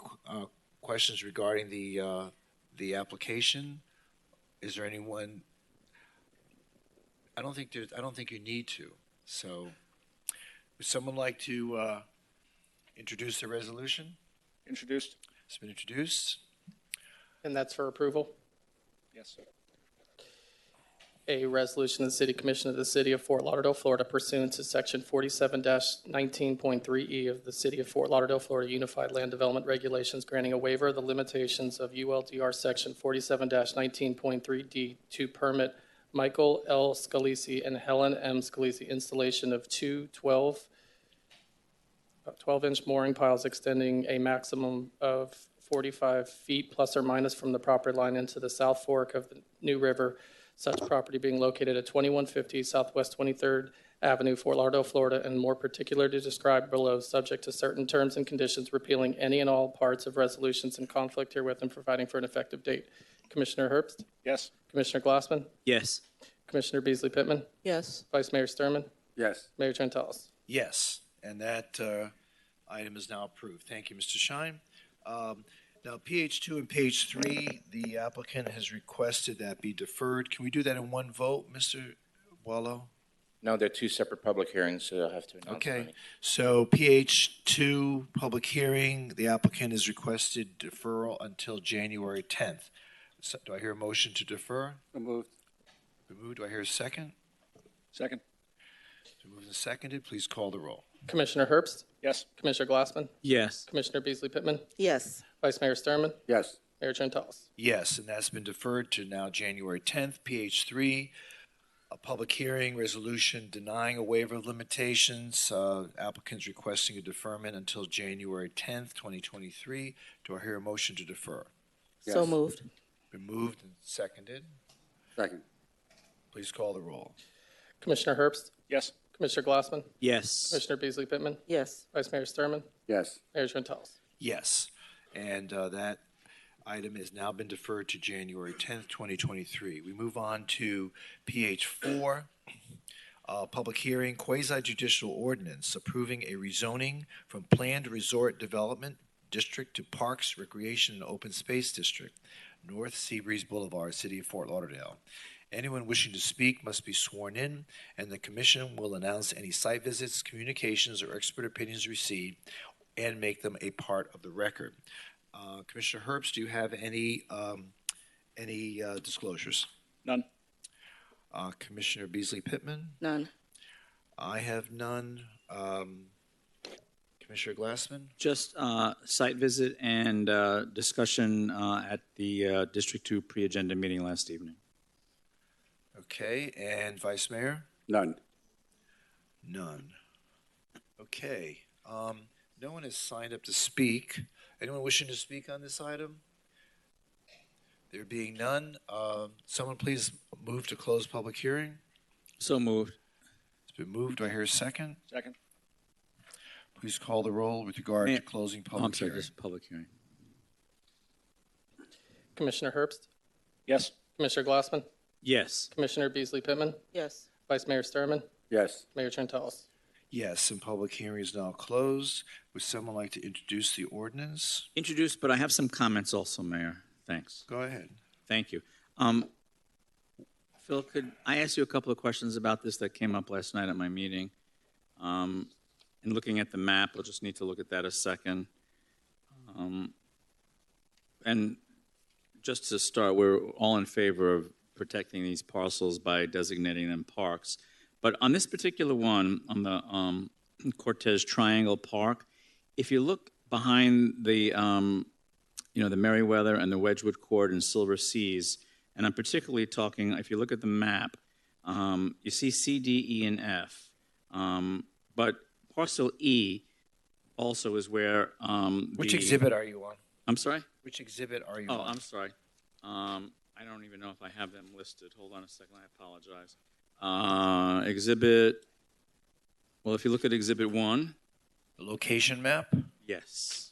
questions regarding the application? Is there anyone? I don't think you need to. So, would someone like to introduce the resolution? Introduced. It's been introduced. And that's for approval. Yes. A resolution of the City Commission of the City of Fort Lauderdale, Florida pursuant to Section 47-19.3E of the City of Fort Lauderdale, Florida Unified Land Development Regulations granting a waiver of the limitations of ULDR Section 47-19.3D to permit Michael L. Scalisi and Helen M. Scalisi installation of two 12-inch mooring piles extending a maximum of 45 feet plus or minus from the property line into the South Fork of the New River such property being located at 2150 Southwest 23rd Avenue, Fort Lauderdale, Florida, and more particularly described below, subject to certain terms and conditions, repealing any and all parts of resolutions in conflict herewith and providing for an effective date. Commissioner Herbst? Yes. Commissioner Glassman? Yes. Commissioner Beasley Pittman? Yes. Vice Mayor Sturman, Yes. Mayor Trentalis. Yes, and that item is now approved. Thank you, Mr. Shine. Now, PH2 and page 3, the applicant has requested that be deferred. Can we do that in one vote, Mr. Wallow? No, they're two separate public hearings, so I'll have to announce Okay, them. so PH2, public hearing, the applicant has requested deferral until January 10th. So, do I hear a motion to defer? So moved. Been moved. Do I hear a second? Second. Been moved and seconded. Please call the roll. Commissioner Herbst? Yes. Commissioner Glassman? Yes. Commissioner Beasley Pittman? Yes. Vice Mayor Sturman, Yes. Mayor Trentalis. Yes, and that's been deferred to now January 10th. PH3, a public hearing resolution denying a waiver of limitations. Applicants requesting a deferment until January 10th, 2023. Do I hear a motion to defer? So Yes. moved. Been moved and seconded. Second. Please call the roll. Commissioner Herbst? Yes. Commissioner Glassman? Yes. Commissioner Beasley Pittman? Yes. Vice Mayor Sturman, Yes. Mayor Trentalis. Yes, and that item has now been deferred to January 10th, 2023. We move on to PH4, public hearing, quasi-judicial ordinance approving a rezoning from planned resort development district to Parks, Recreation, and Open Space District, North Seabreeze Boulevard, City of Fort Lauderdale. Anyone wishing to speak must be sworn in, and the commission will announce any site visits, communications, or expert opinions received and make them a part of the record. Commissioner Herbst, do you have any disclosures? None. Commissioner Beasley Pittman? None. I have none. Commissioner Glassman? Just site visit and discussion at the District 2 pre-agenda meeting last evening. Okay, and Vice Mayor? None. None. Okay. No one has signed up to speak. Anyone wishing to speak on this item? There being none, someone please move to close public hearing. So moved. It's been moved. Do I hear a second? Second. Please call the roll with regard to closing Oh, public I'm sorry, hearing. this is public hearing. Commissioner Herbst? Yes. Commissioner Glassman? Yes. Commissioner Beasley Pittman? Yes. Vice Mayor Sturman, Yes. Mayor Trentalis. Yes, and public hearing is now closed. Would someone like to introduce the ordinance? Introduced, but I have some comments also, Mayor. Thanks. Go ahead. Thank you. Phil, could I ask you a couple of questions about this that came up last night at my meeting? In looking at the map, I'll just need to look at that a second. And just to start, we're all in favor of protecting these parcels by designating them parks. But on this particular one, on the Cortez Triangle Park, if you look behind the, the Meriwether and the Wedgewood Court and Silver Seas, and I'm particularly talking, if you look at the map, you see C, D, E, and F. But parcel E also is where Which exhibit are you on? I'm sorry? Which exhibit are you Oh, on? I'm sorry. I don't even know if I have them listed. Hold on a second. I apologize. Exhibit, well, if you look at Exhibit 1. The location map? Yes.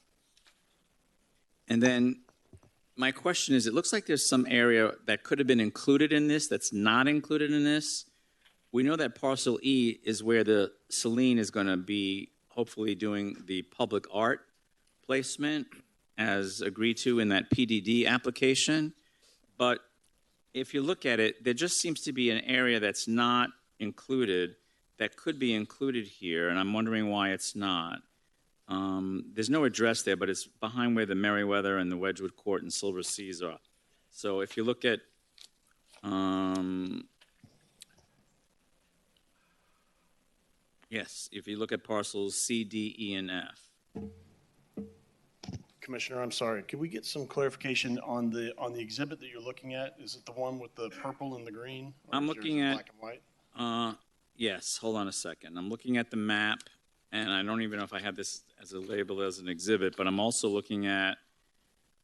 And then my question is, it looks like there's some area that could have been included in this that's not included in this. We know that parcel E is where the Celine is going to be hopefully doing the public art placement as agreed to in that PDD application. But if you look at it, there just seems to be an area that's not included that could be included here, and I'm wondering why it's not. There's no address there, but it's behind where the Meriwether and the Wedgewood Court and Silver Seas are. So if you look at, yes, if you look at parcels C, D, E, and F. Commissioner, I'm sorry. Could we get some clarification on the exhibit that you're looking at? Is it the one with the purple and the green? Or I'm is yours looking in at, black and white? yes, hold on a second. I'm looking at the map, and I don't even know if I have this as a label as an exhibit, but I'm also looking at,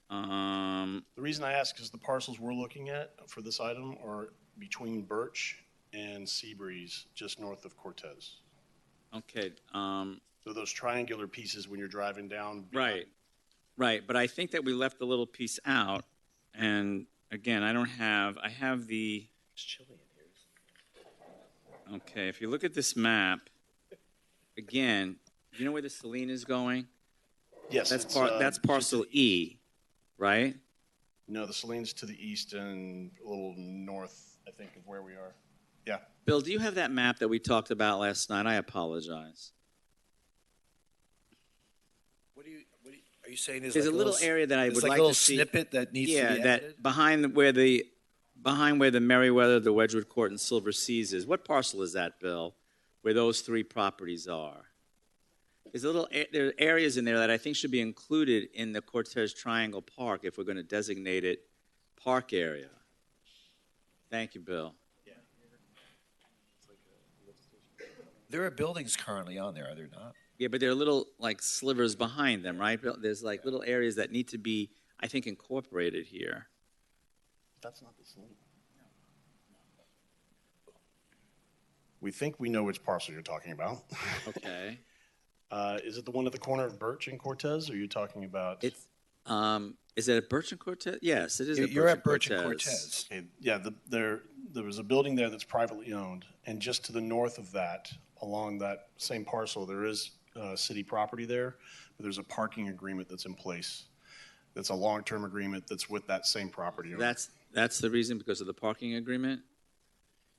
The reason I ask is the parcels we're looking at for this item are between Birch and Seabreeze, just north of Cortez. Okay, So those triangular pieces when you're driving down. right, right. But I think that we left a little piece out. And again, I have the. It's chilly in here. Okay, if you look at this map, again, you know where the Saline is going? Yes. That's it's, that's parcel E, right? No, the Saline's to the east and a little north, I think, of where we are. Yeah. Bill, do you have that map that we talked about last night? I apologize. Are you saying There's a little area that I would like like a little to see. snippet that needs to be edited? that behind where the Meriwether, the Wedgewood Court, and Silver Seas is. What parcel is that, Bill? Where those three properties are? There are areas in there that I think should be included in the Cortez Triangle Park if we're going to designate it park area. Thank you, Bill. There are buildings currently on there, are there not? Yeah, but there are little like slivers behind them, right? There's like little areas that need to be, I think, incorporated here. That's not the Saline. We think we know which parcel you're talking about. Okay. Is it the one at the corner of Birch and Cortez, or are you talking about? It's, is it at Birch and Cortez? Yes, it is. You're at Birch and Cortez. Okay, yeah, there was a building there that's privately owned, and just to the north of that, along that same parcel, there is city property there, but there's a parking agreement that's in place. That's a long-term agreement that's with that same property owner. That's the reason, because of the parking agreement?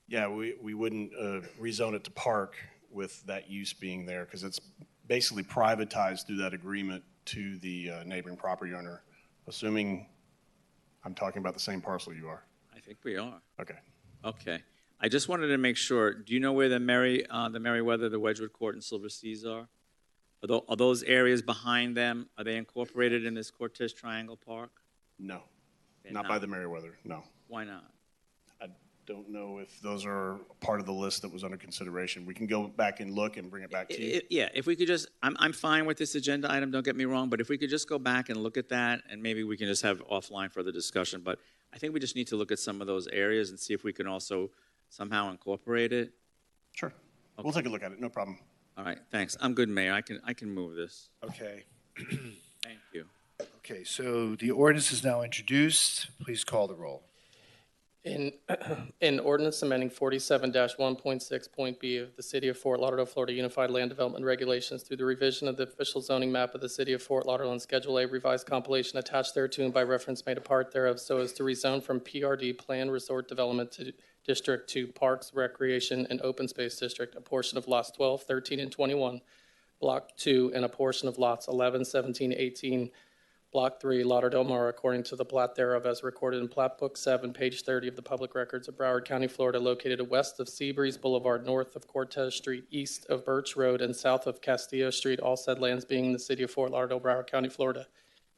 Yeah, we wouldn't rezone it to park with that use being there, because it's basically privatized through that agreement to the neighboring property owner, assuming I'm talking about the same parcel you are. I think we are. Okay. Okay. I just wanted to make sure, do you know where the Meriwether, the Wedgewood Court, and Silver Seas are? Are those areas behind them, are they incorporated in this Cortez Triangle Park? No, They're not by the Meriwether, no. Why not? I don't know if those are part of the list that was under consideration. We can go back and look and bring it back to you. Yeah, if we could just, I'm fine with this agenda item, don't get me wrong, but if we could just go back and look at that, and maybe we can just have offline further discussion, but I think we just need to look at some of those areas and see if we can also somehow incorporate it. Sure. Okay. We'll take a look at it, no problem. All right, thanks. I'm good, Mayor. I can move this. Okay. Thank you. Okay, so the ordinance is now introduced. Please call the roll. In ordinance amending 47-1.6.b of the City of Fort Lauderdale, Florida Unified Land Development Regulations through the revision of the official zoning map of the City of Fort Lauderdale and Schedule A revised compilation attached thereto and by reference made a part thereof so as to rezone from PRD Planned Resort Development District to Parks, Recreation, and Open Space District, a portion of lots 12, 13, and 21, Block 2, and a portion of lots 11, 17, 18, Block 3, Lauderdale Mara, according to the plat thereof as recorded in Plat Book 7, page 30 of the Public Records of Broward County, Florida, located west of Seabreeze Boulevard, north of Cortez Street, east of Birch Road, and south of Castillo Street, all said lands being in the City of Fort Lauderdale, Broward County, Florida.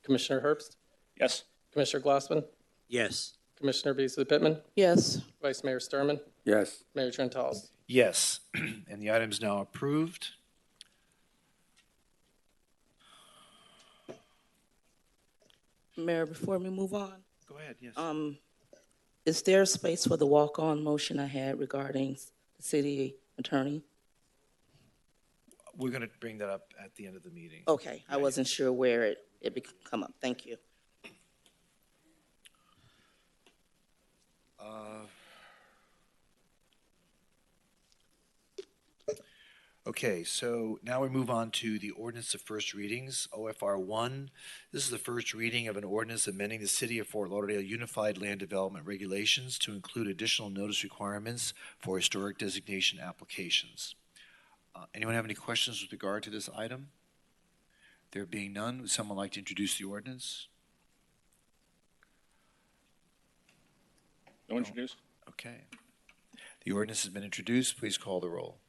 Commissioner Herbst? Yes. Commissioner Glassman? Yes. Commissioner Beasley Pittman? Yes. Vice Mayor Sturman? Yes. Mayor Trentalis? Yes, and the item is now approved. Mayor, before we move on, Go ahead, yes. is there a space for the walk-on motion I had regarding the city attorney? We're going to bring that up at the end of the meeting. Okay, I wasn't sure where it come up. Thank you. Okay, so now we move on to the ordinance of first readings, OFR 1. This is the first reading of an ordinance amending the City of Fort Lauderdale Unified Land Development Regulations to include additional notice requirements for historic designation applications. Anyone have any questions with regard to this item? There being none, would someone like to introduce the ordinance? No introduce? Okay. The ordinance has been introduced. Please call the roll.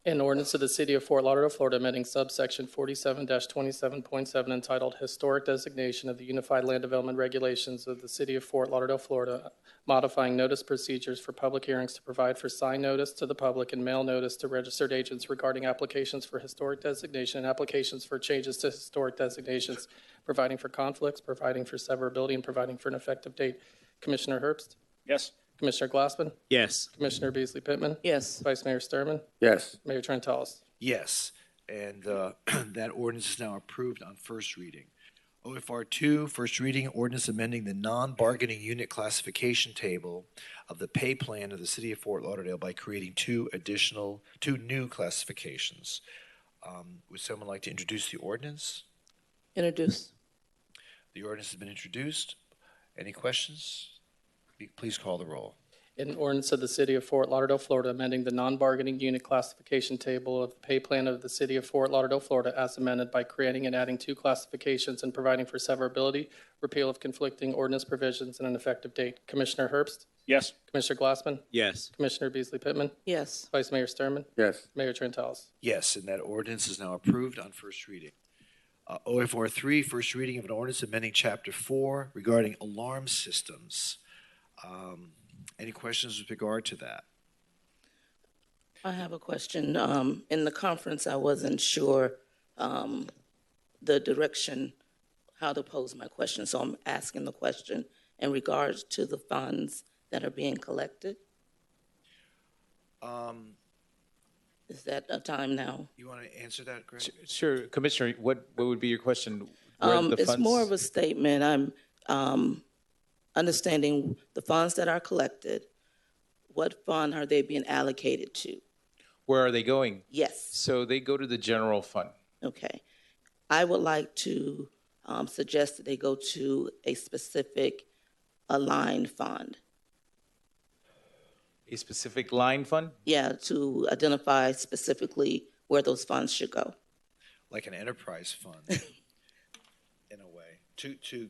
An ordinance of the City of Fort Lauderdale, Florida, amending subsection 47-27.7 entitled Historic Designation of the Unified Land Development Regulations of the City of Fort Lauderdale, Florida, modifying notice procedures for public hearings to provide for sign notice to the public and mail notice to registered agents regarding applications for historic designation and applications for changes to historic designations, providing for conflicts, providing for severability, and providing for an effective date. Commissioner Herbst? Yes. Commissioner Glassman, Yes. Commissioner Beasley Pittman, Yes. Vice Mayor Sturman, Yes. Mayor Trentalis. Yes, and that ordinance is now approved on first reading. OFR 2, first reading, ordinance amending the non-bargaining unit classification table of the pay plan of the City of Fort Lauderdale by creating two new classifications. Would someone like to introduce the ordinance? Introduce. The ordinance has been introduced. Any questions? Please call the roll. An ordinance of the City of Fort Lauderdale, Florida, amending the non-bargaining unit classification table of the pay plan of the City of Fort Lauderdale, Florida, as amended by creating and adding two classifications and providing for severability, repeal of conflicting ordinance provisions, and an effective date. Commissioner Herbst? Yes. Commissioner Glassman? Yes. Commissioner Beasley Pittman? Yes. Vice Mayor Sturman, Yes. Mayor Trentalis. Yes, and that ordinance is now approved on first reading. OFR 3, first reading of an ordinance amending Chapter 4 regarding alarm systems. Any questions with regard to that? I have a question. In the conference, I wasn't sure the direction, how to pose my question, so I'm asking the question in regards to the funds that are being collected. Is that a time now? You want to answer that, Greg? Sure, Commissioner, what would be your question? Where the It's funds- more of a statement. I'm understanding the funds that are collected. What fund are they being allocated to? Where are they going? Yes. So they go to the general fund. Okay. I would like to suggest that they go to a specific aligned fund. A specific line fund? Yeah, to identify specifically where those funds should go. Like an enterprise fund, in a way.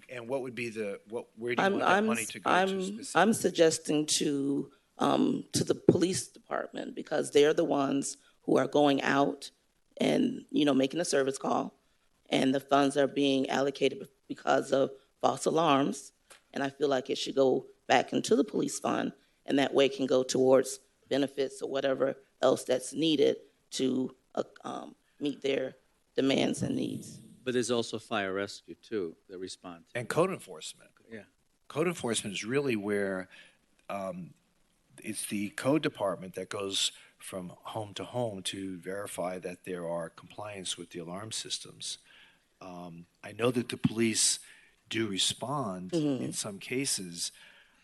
And what would be where do you want that money to go to specifically? I'm suggesting to the police department, because they're the ones who are going out and, making a service call, and the funds are being allocated because of false alarms. And I feel like it should go back into the police fund, and that way it can go towards benefits or whatever else that's needed to meet their demands and needs. But there's also fire rescue too that respond. And code enforcement. Yeah. Code enforcement is really where it's the code department that goes from home to home to verify that there are compliance with the alarm systems. I know that the police do respond in some cases,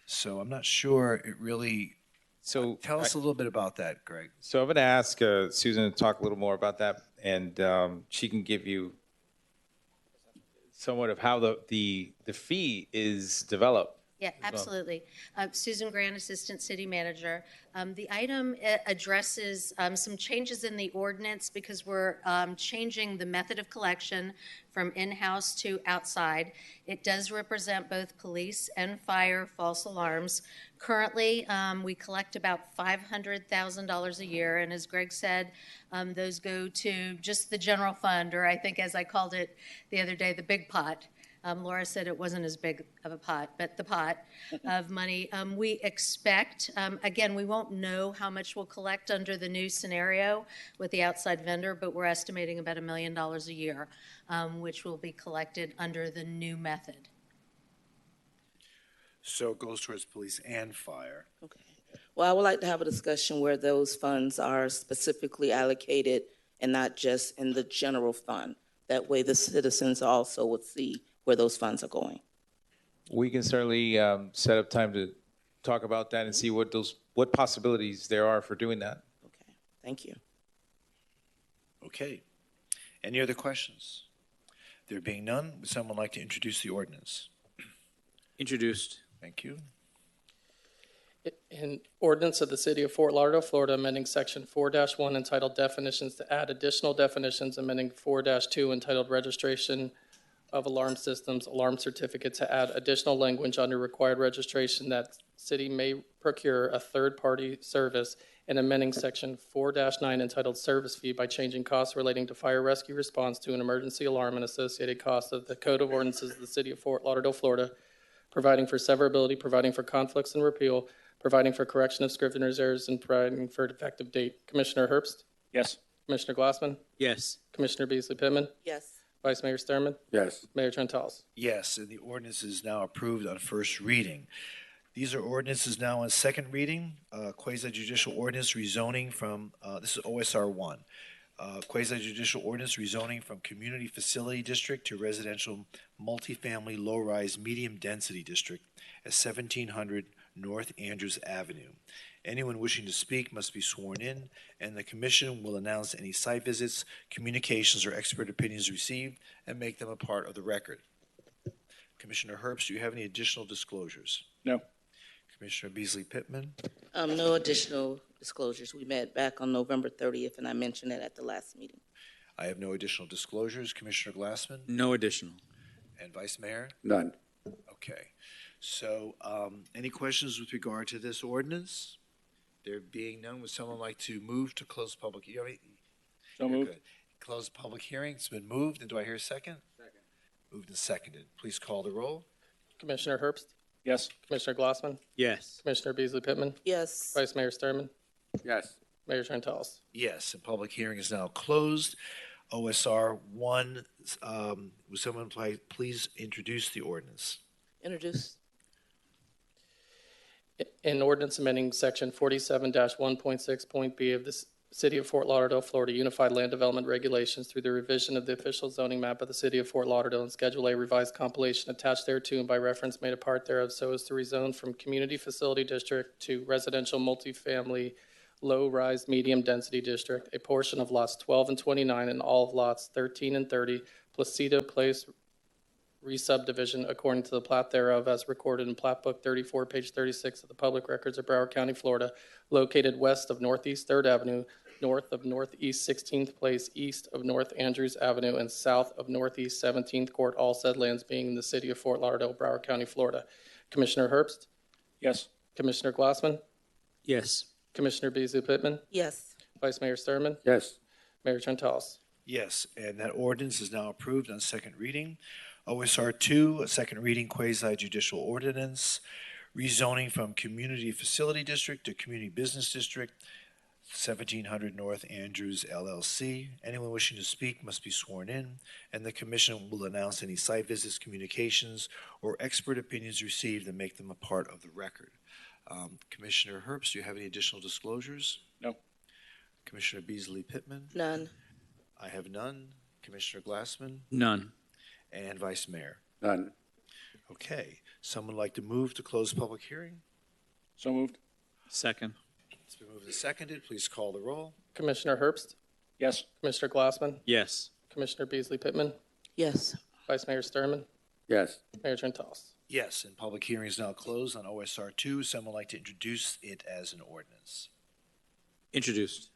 so I'm not sure it really. So tell us a little bit about that, Greg. So I'm going to ask Susan to talk a little more about that, and she can give you somewhat of how the fee is developed. Yeah, absolutely. Susan Grant, Assistant City Manager. The item addresses some changes in the ordinance because we're changing the method of collection from in-house to outside. It does represent both police and fire false alarms. Currently, we collect about $500,000 a year, and as Greg said, those go to just the general fund, or I think as I called it the other day, the big pot. Laura said it wasn't as big of a pot, but the pot of money. We expect, again, we won't know how much we'll collect under the new scenario with the outside vendor, but we're estimating about $1 million a year, which will be collected under the new method. So it goes towards police and fire. Okay. Well, I would like to have a discussion where those funds are specifically allocated and not just in the general fund. That way the citizens also would see where those funds are going. We can certainly set up time to talk about that and see what possibilities there are for doing that. Okay, thank you. Okay. Any other questions? There being none, would someone like to introduce the ordinance? Introduced. Thank you. An ordinance of the City of Fort Lauderdale, Florida, amending Section 4-1 entitled Definitions to add additional definitions, amending 4-2 entitled Registration of Alarm Systems, Alarm Certificate to add additional language under required registration that city may procure a third-party service, and amending Section 4-9 entitled Service Fee by changing costs relating to fire rescue response to an emergency alarm and associated costs of the Code of Ordinances of the City of Fort Lauderdale, Florida, providing for severability, providing for conflicts and repeal, providing for correction of scrivener's errors, and providing for an effective date. Commissioner Herbst? Yes. Commissioner Glassman? Yes. Commissioner Beasley Pittman? Yes. Vice Mayor Sturman, Yes. Mayor Trentalis. Yes, and the ordinance is now approved on first reading. These are ordinances now on second reading. Quasi judicial ordinance rezoning from, this is OSR 1. Quasi judicial ordinance rezoning from community facility district to residential multifamily low-rise medium density district at 1700 North Andrews Avenue. Anyone wishing to speak must be sworn in, and the commission will announce any site visits, communications, or expert opinions received and make them a part of the record. Commissioner Herbst, do you have any additional disclosures? No. Commissioner Beasley Pittman? No additional disclosures. We met back on November 30th, and I mentioned it at the last meeting. I have no additional disclosures. Commissioner Glassman? No additional. And Vice Mayor? None. Okay. So, any questions with regard to this ordinance? There being none, would someone like to move to close public hearing? So moved. Good. Close public hearing. It's been moved. And do I hear a second? Second. Moved and seconded. Please call the roll. Commissioner Herbst? Yes. Commissioner Glassman? Yes. Commissioner Beasley Pittman? Yes. Vice Mayor Sturman? Yes. Mayor Trentalis? Yes, and public hearing is now closed. OSR 1, would someone please introduce the ordinance? Introduce. An ordinance amending section 47-1.6.b of the City of Fort Lauderdale, Florida Unified Land Development Regulations through the revision of the official zoning map of the City of Fort Lauderdale and Schedule A revised compilation attached thereto and by reference made a part thereof so as to rezone from Community Facility District to Residential Multifamily Low-Rise Medium Density District, a portion of lots 12 and 29 and all of lots 13 and 30, Placido Place re-subdivision according to the plat thereof as recorded in Plat Book 34, page 36 of the Public Records of Broward County, Florida, located west of Northeast 3rd Avenue, north of Northeast 16th Place, east of North Andrews Avenue, and south of Northeast 17th Court, all said lands being in the City of Fort Lauderdale, Broward County, Florida. Commissioner Herbst? Yes. Commissioner Glassman? Yes. Commissioner Beasley Pittman? Yes. Vice Mayor Sturman? Yes. Mayor Trentalis? Yes, and that ordinance is now approved on second reading. OSR 2, a second reading quasi judicial ordinance, rezoning from Community Facility District to Community Business District, 1700 North Andrews LLC. Anyone wishing to speak must be sworn in, and the commission will announce any site visits, communications, or expert opinions received and make them a part of the record. Commissioner Herbst, do you have any additional disclosures? No. Commissioner Beasley Pittman? None. I have none. Commissioner Glassman? None. And Vice Mayor? None. Okay. Someone like to move to close public hearing? So moved. Second. It's been moved and seconded. Please call the roll. Commissioner Herbst? Yes. Commissioner Glassman? Yes. Commissioner Beasley Pittman? Yes. Vice Mayor Sturman? Yes. Mayor Trentalis? Yes, and public hearing is now closed on OSR 2. Someone like to introduce it as an ordinance? Introduced.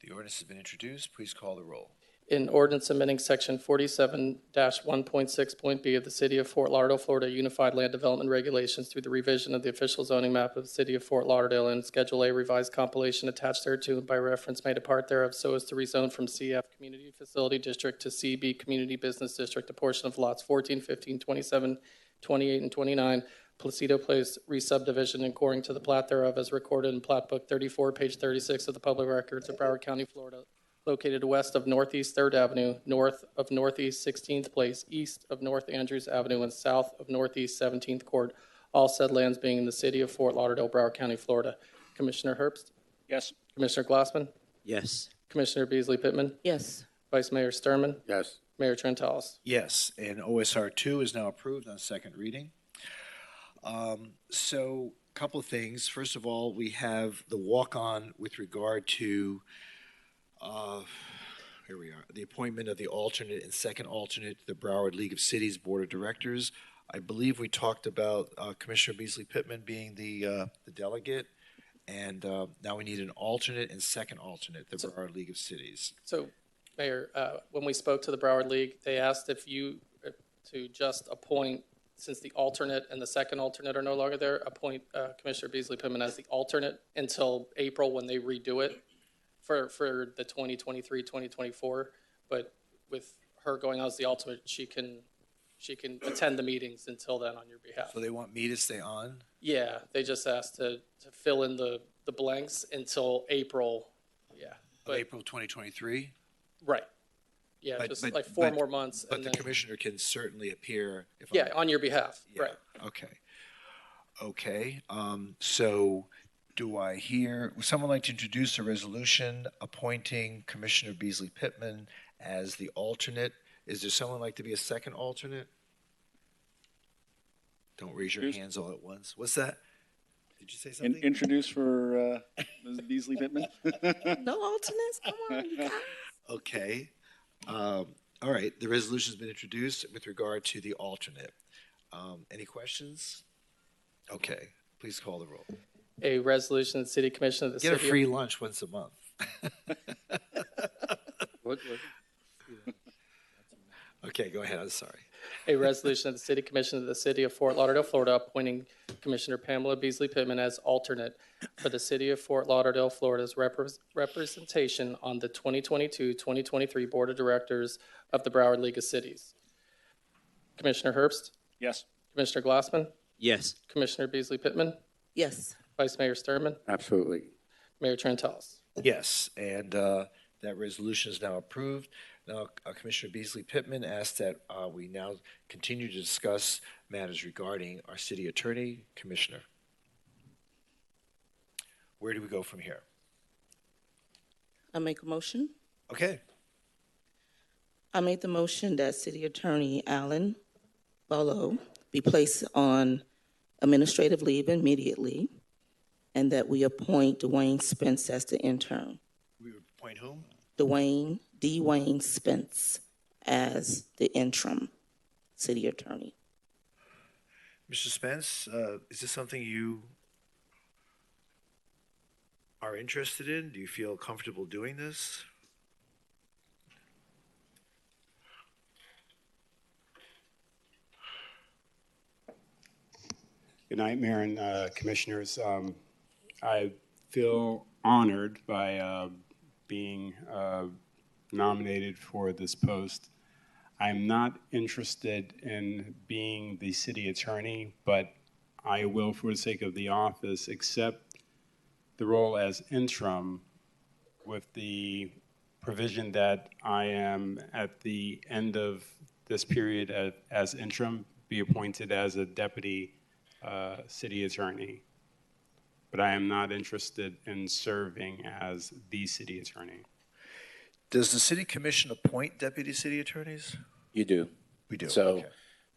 The ordinance has been introduced. Please call the roll. In ordinance amending section 47-1.6.b of the City of Fort Lauderdale, Florida Unified Land Development Regulations through the revision of the official zoning map of the City of Fort Lauderdale and Schedule A revised compilation attached thereto and by reference made a part thereof so as to rezone from CF Community Facility District to CB Community Business District, a portion of lots 14, 15, 27, 28, and 29, Placido Place re-subdivision according to the plat thereof as recorded in Plat Book 34, page 36 of the Public Records of Broward County, Florida, located west of Northeast 3rd Avenue, north of Northeast 16th Place, east of North Andrews Avenue, and south of Northeast 17th Court, all said lands being in the City of Fort Lauderdale, Broward County, Florida. Commissioner Herbst? Yes. Commissioner Glassman? Yes. Commissioner Beasley Pittman? Yes. Vice Mayor Sturman? Yes. Mayor Trentalis? Yes, and OSR 2 is now approved on second reading. So, a couple of things. First of all, we have the walk-on with regard to here we are, the appointment of the alternate and second alternate to the Broward League of Cities Board of Directors. I believe we talked about Commissioner Beasley Pittman being the delegate, and now we need an alternate and second alternate to the Broward League of Cities. So, Mayor, when we spoke to the Broward League, they asked if you to just appoint, since the alternate and the second alternate are no longer there, appoint Commissioner Beasley Pittman as the alternate until April when they redo it for the 2023-2024. But with her going out as the alternate, she can attend the meetings until then on your behalf. So they want me to stay on? Yeah, they just asked to fill in the blanks until April. Yeah. Of April 2023? Right. Yeah, like four more months. But and the then, commissioner can certainly appear. If yeah, on your behalf. Yeah, right. Okay. Okay, so do I hear, would someone like to introduce a resolution appointing Commissioner Beasley Pittman as the alternate? Is there someone like to be a second alternate? Don't raise your hands all at once. What's that? Did you say something? Introduce for Ms. Beasley Pittman? No alternates? Come on, you guys. Okay. All right, the resolution's been introduced with regard to the alternate. Any questions? Okay, please call the roll. A resolution of the City Commission of the Get a City free lunch once a month. Okay, go ahead, I'm sorry. A resolution of the City Commission of the City of Fort Lauderdale, Florida, appointing Commissioner Pamela Beasley Pittman as alternate for the City of Fort Lauderdale, Florida's representation on the 2022-2023 Board of Directors of the Broward League of Cities. Commissioner Herbst? Yes. Commissioner Glassman? Yes. Commissioner Beasley Pittman? Yes. Vice Mayor Sturman? Absolutely. Mayor Trentalis? Yes, and that resolution is now approved. Now, Commissioner Beasley Pittman asked that we now continue to discuss matters regarding our city attorney. Commissioner, where do we go from here? I make a motion. Okay. I made the motion that City Attorney Alan Barlow be placed on administrative leave immediately, and that we appoint Dwayne Spence as the intern. We would appoint whom? Dwayne Spence as the interim city attorney. Mr. Spence, is this something you are interested in? Do you feel comfortable doing this? Good night, Mayor and Commissioners. I feel honored by being nominated for this post. I'm not interested in being the city attorney, but I will, for the sake of the office, accept the role as interim with the provision that I am, at the end of this period as interim, be appointed as a deputy city attorney. But I am not interested in serving as the city attorney. Does the city commission appoint deputy city attorneys? You do. We do, So okay.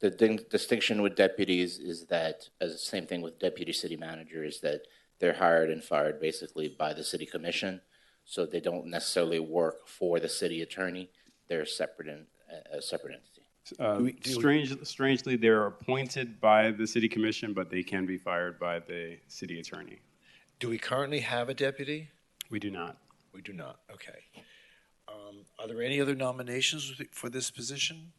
the distinction with deputies is that, as the same thing with deputy city manager, is that they're hired and fired basically by the city commission. So they don't necessarily work for the city attorney. They're a separate entity. Strangely, they're appointed by the city commission, but they can be fired by the city attorney. Do we currently have a deputy? We do not. We do not, okay. Are there any other nominations for this position?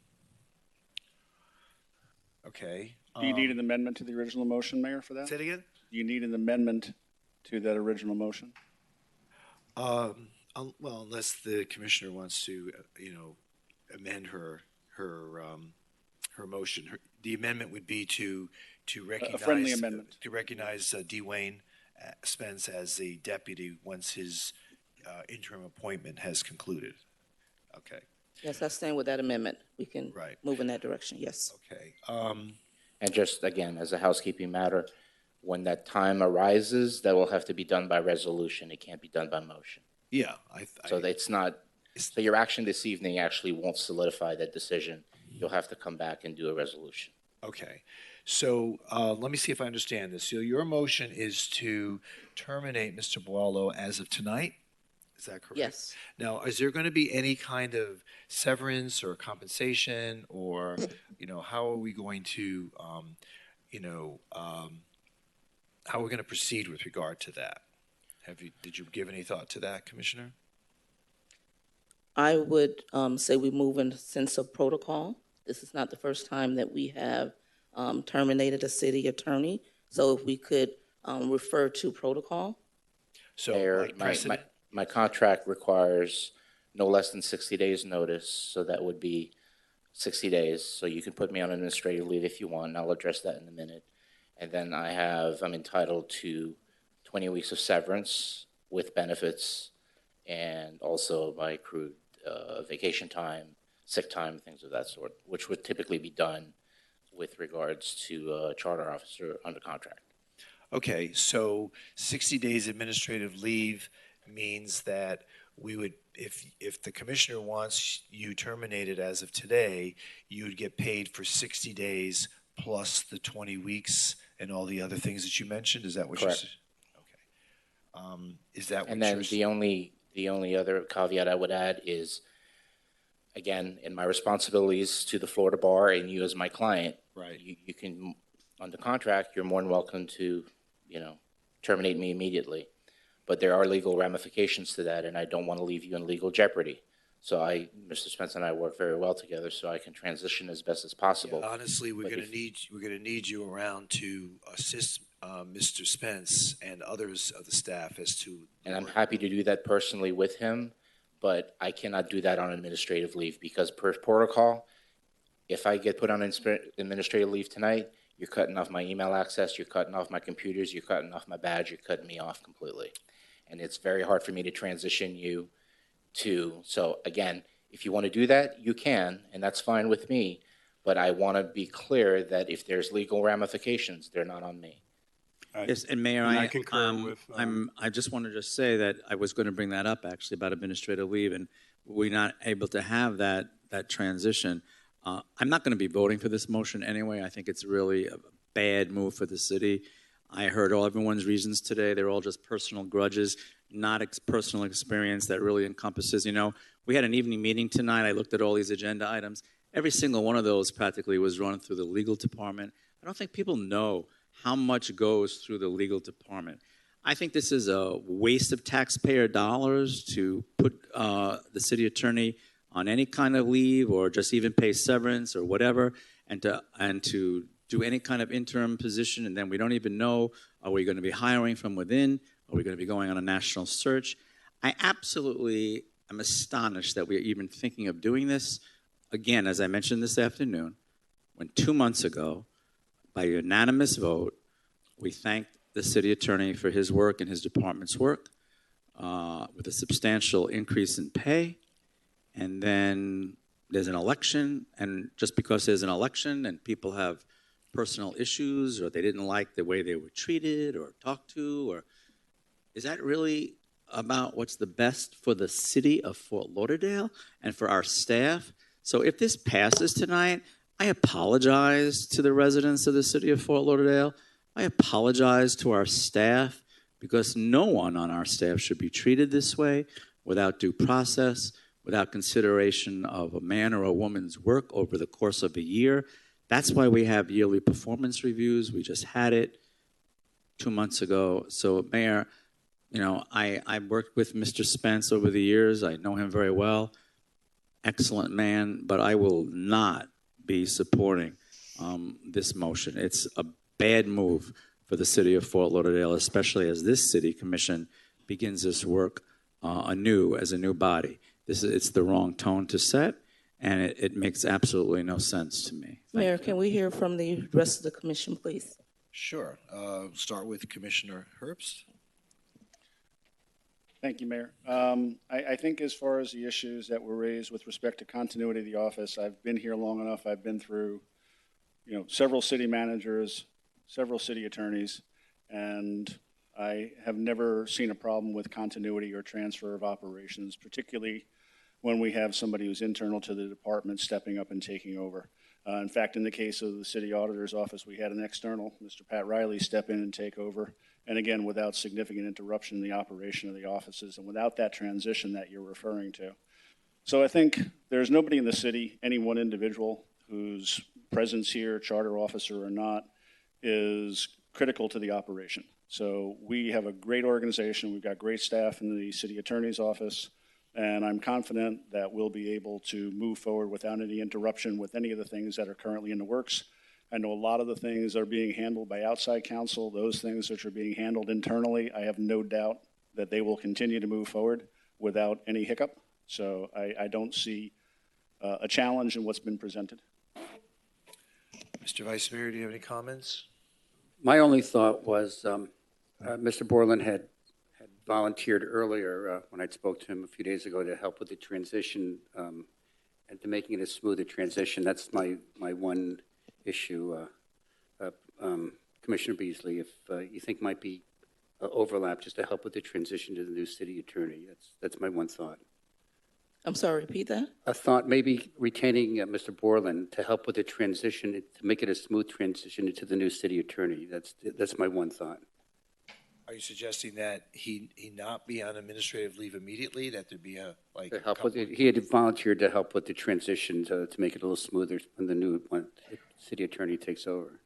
Okay. Do you need an amendment to the original motion, Mayor, for that? Say it again? Do you need an amendment to that original motion? Well, unless the commissioner wants to, amend her motion. The amendment would be to recognize. A friendly amendment. To recognize Dwayne Spence as the deputy once his interim appointment has concluded. Okay. Yes, I stand with that amendment. We can move in that direction, yes. Okay. And just, again, as a housekeeping matter, when that time arises, that will have to be done by resolution. It can't be done by motion. Yeah. So it's not, so your action this evening actually won't solidify that decision. You'll have to come back and do a resolution. Okay. So let me see if I understand this. So your motion is to terminate Mr. Boileau as of tonight? Is that correct? Yes. Now, is there going to be any kind of severance or compensation, or, how are we going to, how are we going to proceed with regard to that? Did you give any thought to that, Commissioner? I would say we move in a sense of protocol. This is not the first time that we have terminated a city attorney. So if we could refer to protocol. So Mayor, my contract requires no less than 60 days notice, so that would be 60 days. So you can put me on administrative leave if you want, and I'll address that in a minute. And then I'm entitled to 20 weeks of severance with benefits, and also my accrued vacation time, sick time, things of that sort, which would typically be done with regards to a charter officer under contract. Okay, so 60 days administrative leave means that we would, if the commissioner wants you terminated as of today, you'd get paid for 60 days plus the 20 weeks and all the other things that you mentioned? Is that what Correct. you're saying? Okay. Is that what And then you're the only other caveat I would add is, again, in my responsibilities to the Florida Bar and you as my client, Right. you can, under contract, you're more than welcome to, terminate me immediately. But there are legal ramifications to that, and I don't want to leave you in legal jeopardy. So Mr. Spence and I work very well together, so I can transition as best as possible. Yeah, honestly, we're But going to need you around to assist Mr. Spence and others of the staff as to. And I'm happy to do that personally with him, but I cannot do that on administrative leave because per protocol, if I get put on administrative leave tonight, you're cutting off my email access, you're cutting off my computers, you're cutting off my badge, you're cutting me off completely. And it's very hard for me to transition you so again, if you want to do that, you can, and that's fine with me, but I want to be clear that if there's legal ramifications, they're not on me. Yes, and Mayor, I concur with. I just want to just say that I was going to bring that up actually about administrative leave, and we're not able to have that transition. I'm not going to be voting for this motion anyway. I think it's really a bad move for the city. I heard everyone's reasons today. They're all just personal grudges, not personal experience that really encompasses. We had an evening meeting tonight. I looked at all these agenda items. Every single one of those practically was run through the legal department. I don't think people know how much goes through the legal department. I think this is a waste of taxpayer dollars to put the city attorney on any kind of leave or just even pay severance or whatever, and to do any kind of interim position, and then we don't even know, are we going to be hiring from within? Are we going to be going on a national search? I absolutely am astonished that we're even thinking of doing this. Again, as I mentioned this afternoon, when 2 months ago, by unanimous vote, we thanked the city attorney for his work and his department's work with a substantial increase in pay. And then there's an election, and just because there's an election and people have personal issues or they didn't like the way they were treated or talked to, or is that really about what's the best for the city of Fort Lauderdale and for our staff? So if this passes tonight, I apologize to the residents of the city of Fort Lauderdale. I apologize to our staff because no one on our staff should be treated this way without due process, without consideration of a man or a woman's work over the course of a year. That's why we have yearly performance reviews. We just had it 2 months ago. So, Mayor, I worked with Mr. Spence over the years. I know him very well. Excellent man, but I will not be supporting this motion. It's a bad move for the city of Fort Lauderdale, especially as this city commission begins this work anew as a new body. It's the wrong tone to set, and it makes absolutely no sense to me. Mayor, can we hear from the rest of the commission, please? Sure. Start with Commissioner Herbst. Thank you, Mayor. I think as far as the issues that were raised with respect to continuity of the office, I've been here long enough. I've been through, several city managers, several city attorneys, and I have never seen a problem with continuity or transfer of operations, particularly when we have somebody who's internal to the department stepping up and taking over. In fact, in the case of the city auditor's office, we had an external, Mr. Pat Riley, step in and take over. And again, without significant interruption in the operation of the offices and without that transition that you're referring to. So I think there's nobody in the city, any one individual whose presence here, charter officer or not, is critical to the operation. So we have a great organization. We've got great staff in the city attorney's office. And I'm confident that we'll be able to move forward without any interruption with any of the things that are currently in the works. I know a lot of the things are being handled by outside counsel. Those things which are being handled internally, I have no doubt that they will continue to move forward without any hiccup. So I don't see a challenge in what's been presented. Mr. Vice Mayor, do you have any comments? My only thought was Mr. Borland had volunteered earlier when I spoke to him a few days ago to help with the transition and to making it a smoother transition. That's my one issue. Commissioner Beasley, if you think might be overlap, just to help with the transition to the new city attorney. That's my one thought. I'm sorry, repeat that? A thought, maybe retaining Mr. Borland to help with the transition, to make it a smooth transition into the new city attorney. That's my one thought. Are you suggesting that he not be on administrative leave immediately, that there be a, like... To help with it, he had volunteered to help with the transition to make it a little smoother when the city attorney takes over.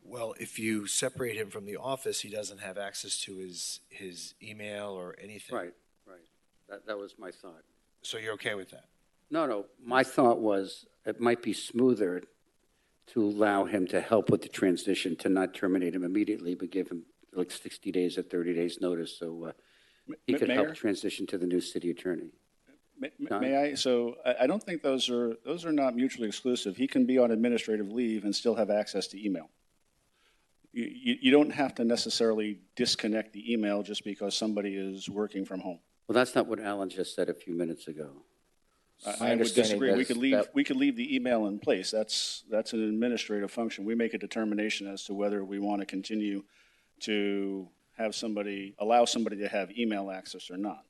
Well, if you separate him from the office, he doesn't have access to his email or anything. Right. That was my thought. So you're okay with that? No. My thought was it might be smoother to allow him to help with the transition, to not terminate him immediately, but give him like 60 days or 30 days notice so he could help transition to the new city attorney. May I? So I don't think those are not mutually exclusive. He can be on administrative leave and still have access to email. You don't have to necessarily disconnect the email just because somebody is working from home. Well, that's not what Alan just said a few minutes ago. I would disagree. We could leave the email in place. That's an administrative function. We make a determination as to whether we want to continue to allow somebody to have email access or not.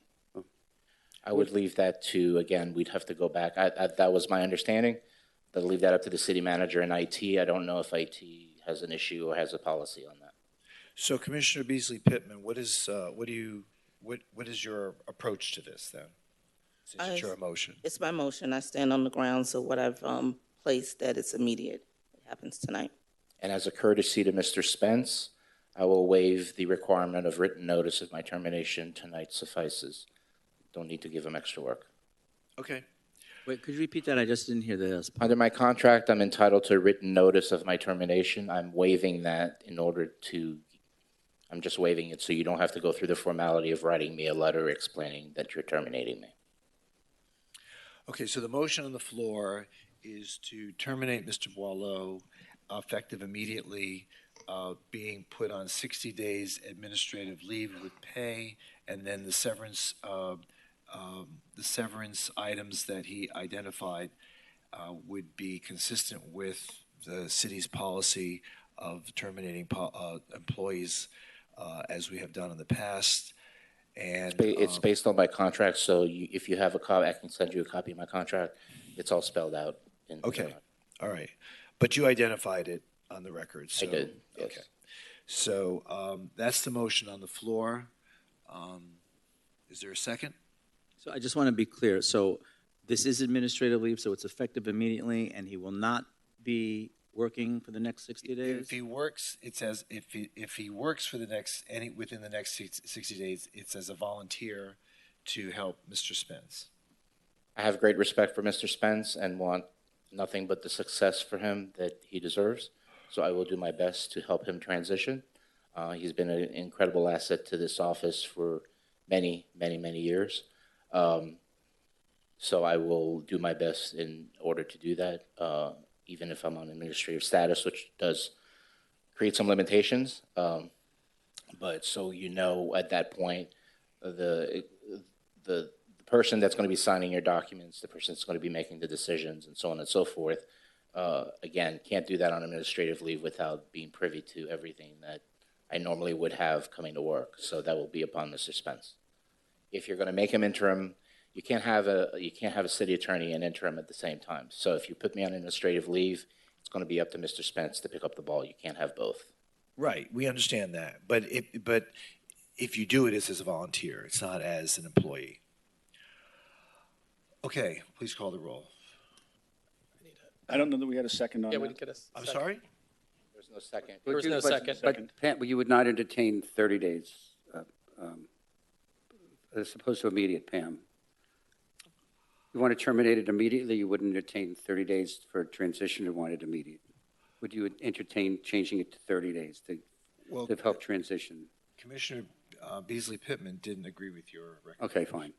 I would leave that to, again, we'd have to go back. That was my understanding. I'd leave that up to the city manager and IT. I don't know if IT has an issue or has a policy on that. So Commissioner Beasley Pittman, what is your approach to this then? Since it's your motion. It's my motion. I stand on the grounds of what I've placed, that it's immediate. It happens tonight. And as a courtesy to Mr. Spence, I will waive the requirement of written notice of my termination. Tonight suffices. Don't need to give him extra work. Okay. Wait, could you repeat that? I just didn't hear this. Under my contract, I'm entitled to a written notice of my termination. I'm waiving that I'm just waiving it so you don't have to go through the formality of writing me a letter explaining that you're terminating me. Okay, so the motion on the floor is to terminate Mr. Boileau effective immediately, being put on 60 days administrative leave with pay, and then the severance items that he identified would be consistent with the city's policy of terminating employees as we have done in the past. And it's based on my contract, so if you have a copy, I can send you a copy of my contract. It's all spelled out. Okay, all right. But you identified it on the record. So, I did, yes. Okay. So that's the motion on the floor. Is there a second? So I just want to be clear. So this is administrative leave, so it's effective immediately, and he will not be working for the next 60 days? If he works, it says if he works for within the next 60 days, it's as a volunteer to help Mr. Spence. I have great respect for Mr. Spence and want nothing but the success for him that he deserves. So I will do my best to help him transition. He's been an incredible asset to this office for many, many, many years. So I will do my best in order to do that, even if I'm on administrative status, which does create some limitations. But so you know, at that point, the person that's going to be signing your documents, the person that's going to be making the decisions, and so on and so forth, again, can't do that on administrative leave without being privy to everything that I normally would have coming to work. So that will be upon Mr. Spence. If you're going to make him interim, you can't have a city attorney and interim at the same time. So if you put me on administrative leave, it's going to be up to Mr. Spence to pick up the ball. You can't have both. Right, we understand that. But if you do it, it's as a volunteer. It's not as an employee. Okay, please call the roll. I don't know that we had a second on Yeah, that. we didn't get a second. I'm sorry? There's no second. There was no second. But Pam, you would not entertain 30 days as opposed to immediate, Pam. You want to terminate it immediately, you wouldn't entertain 30 days for transition or want it immediate? Would you entertain changing it to 30 days to help transition? Commissioner Beasley Pittman didn't agree with your recommendation. Okay, fine.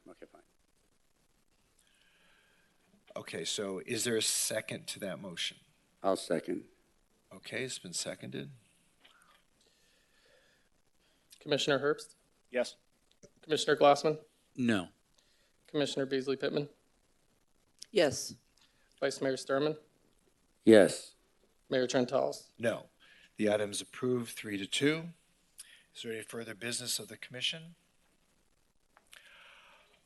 Okay, so is there a second to that motion? I'll second. Okay, it's been seconded. Commissioner Herbst? Yes. Commissioner Glassman? No. Commissioner Beasley Pittman? Yes. Vice Mayor Sturman? Yes. Mayor Trentalis? No. The item is approved 3-2. Is there any further business of the commission?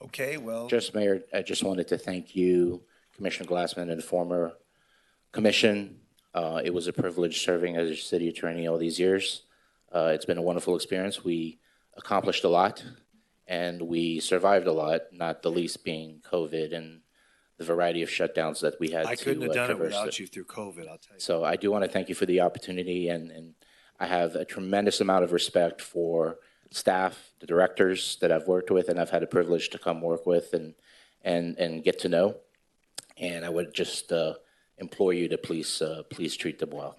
Okay, well, Just, Mayor, I just wanted to thank you, Commissioner Glassman, and the former commission. It was a privilege serving as a city attorney all these years. It's been a wonderful experience. We accomplished a lot, and we survived a lot, not the least being COVID and the variety of shutdowns that we had I to couldn't have done it traverse. without you through COVID, I'll tell you. So I do want to thank you for the opportunity, and I have a tremendous amount of respect for staff, the directors that I've worked with and I've had a privilege to come work with and get to know. And I would just implore you to please treat them well.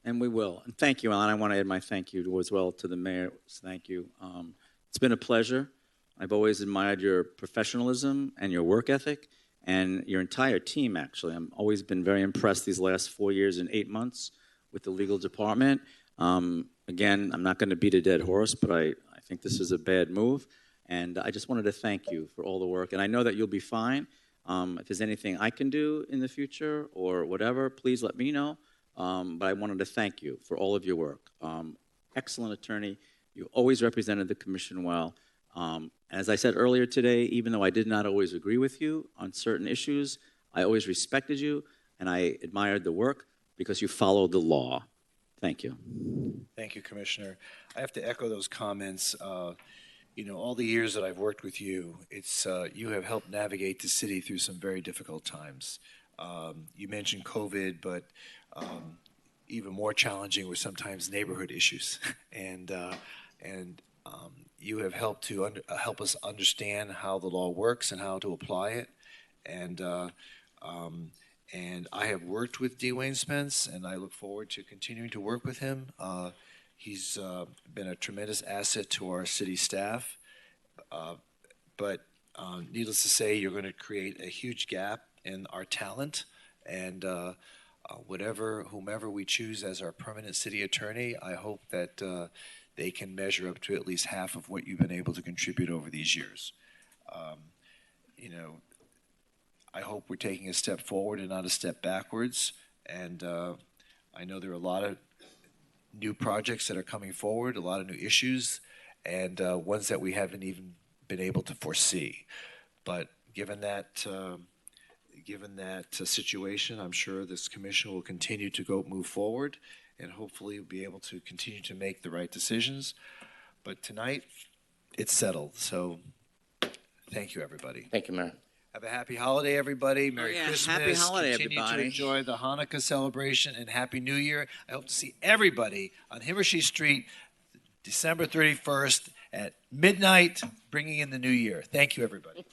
And we will. And thank you, Alan. I want to add my thank you as well to the mayor. Thank you. It's been a pleasure. I've always admired your professionalism and your work ethic and your entire team, actually. I've always been very impressed these last 4 years and 8 months with the legal department. Again, I'm not going to beat a dead horse, but I think this is a bad move. And I just wanted to thank you for all the work. And I know that you'll be fine. If there's anything I can do in the future or whatever, please let me know. But I wanted to thank you for all of your work. Excellent attorney. You always represented the commission well. As I said earlier today, even though I did not always agree with you on certain issues, I always respected you and I admired the work because you followed the law. Thank you. Thank you, Commissioner. I have to echo those comments. You know, all the years that I've worked with you, it's you have helped navigate the city through some very difficult times. You mentioned COVID, but even more challenging were sometimes neighborhood issues, and you have helped to help us understand how the law works and how to apply it, and I have worked with D. Wayne Spence, and I look forward to continuing to work with him. He's been a tremendous asset to our city staff, but needless to say, you're going to create a huge gap in our talent, and whomever we choose as our permanent city attorney, I hope that they can measure up to at least half of what you've been able to contribute over these years. You know, I hope we're taking a step forward and not a step backwards. And I know there are a lot of new projects that are coming forward, a lot of new issues, and ones that we haven't even been able to foresee. But given that situation, I'm sure this commission will continue to move forward, and hopefully we'll be able to continue to make the right decisions. But tonight, it's settled. So thank you, everybody. Thank you, Mayor. Have a happy holiday, everybody. Merry Christmas. Happy holiday, Continue everybody. to enjoy the Hanukkah celebration, and Happy New Year. I hope to see everybody on Himmershey Street December 31st at midnight, bringing in the new year. Thank you, everybody.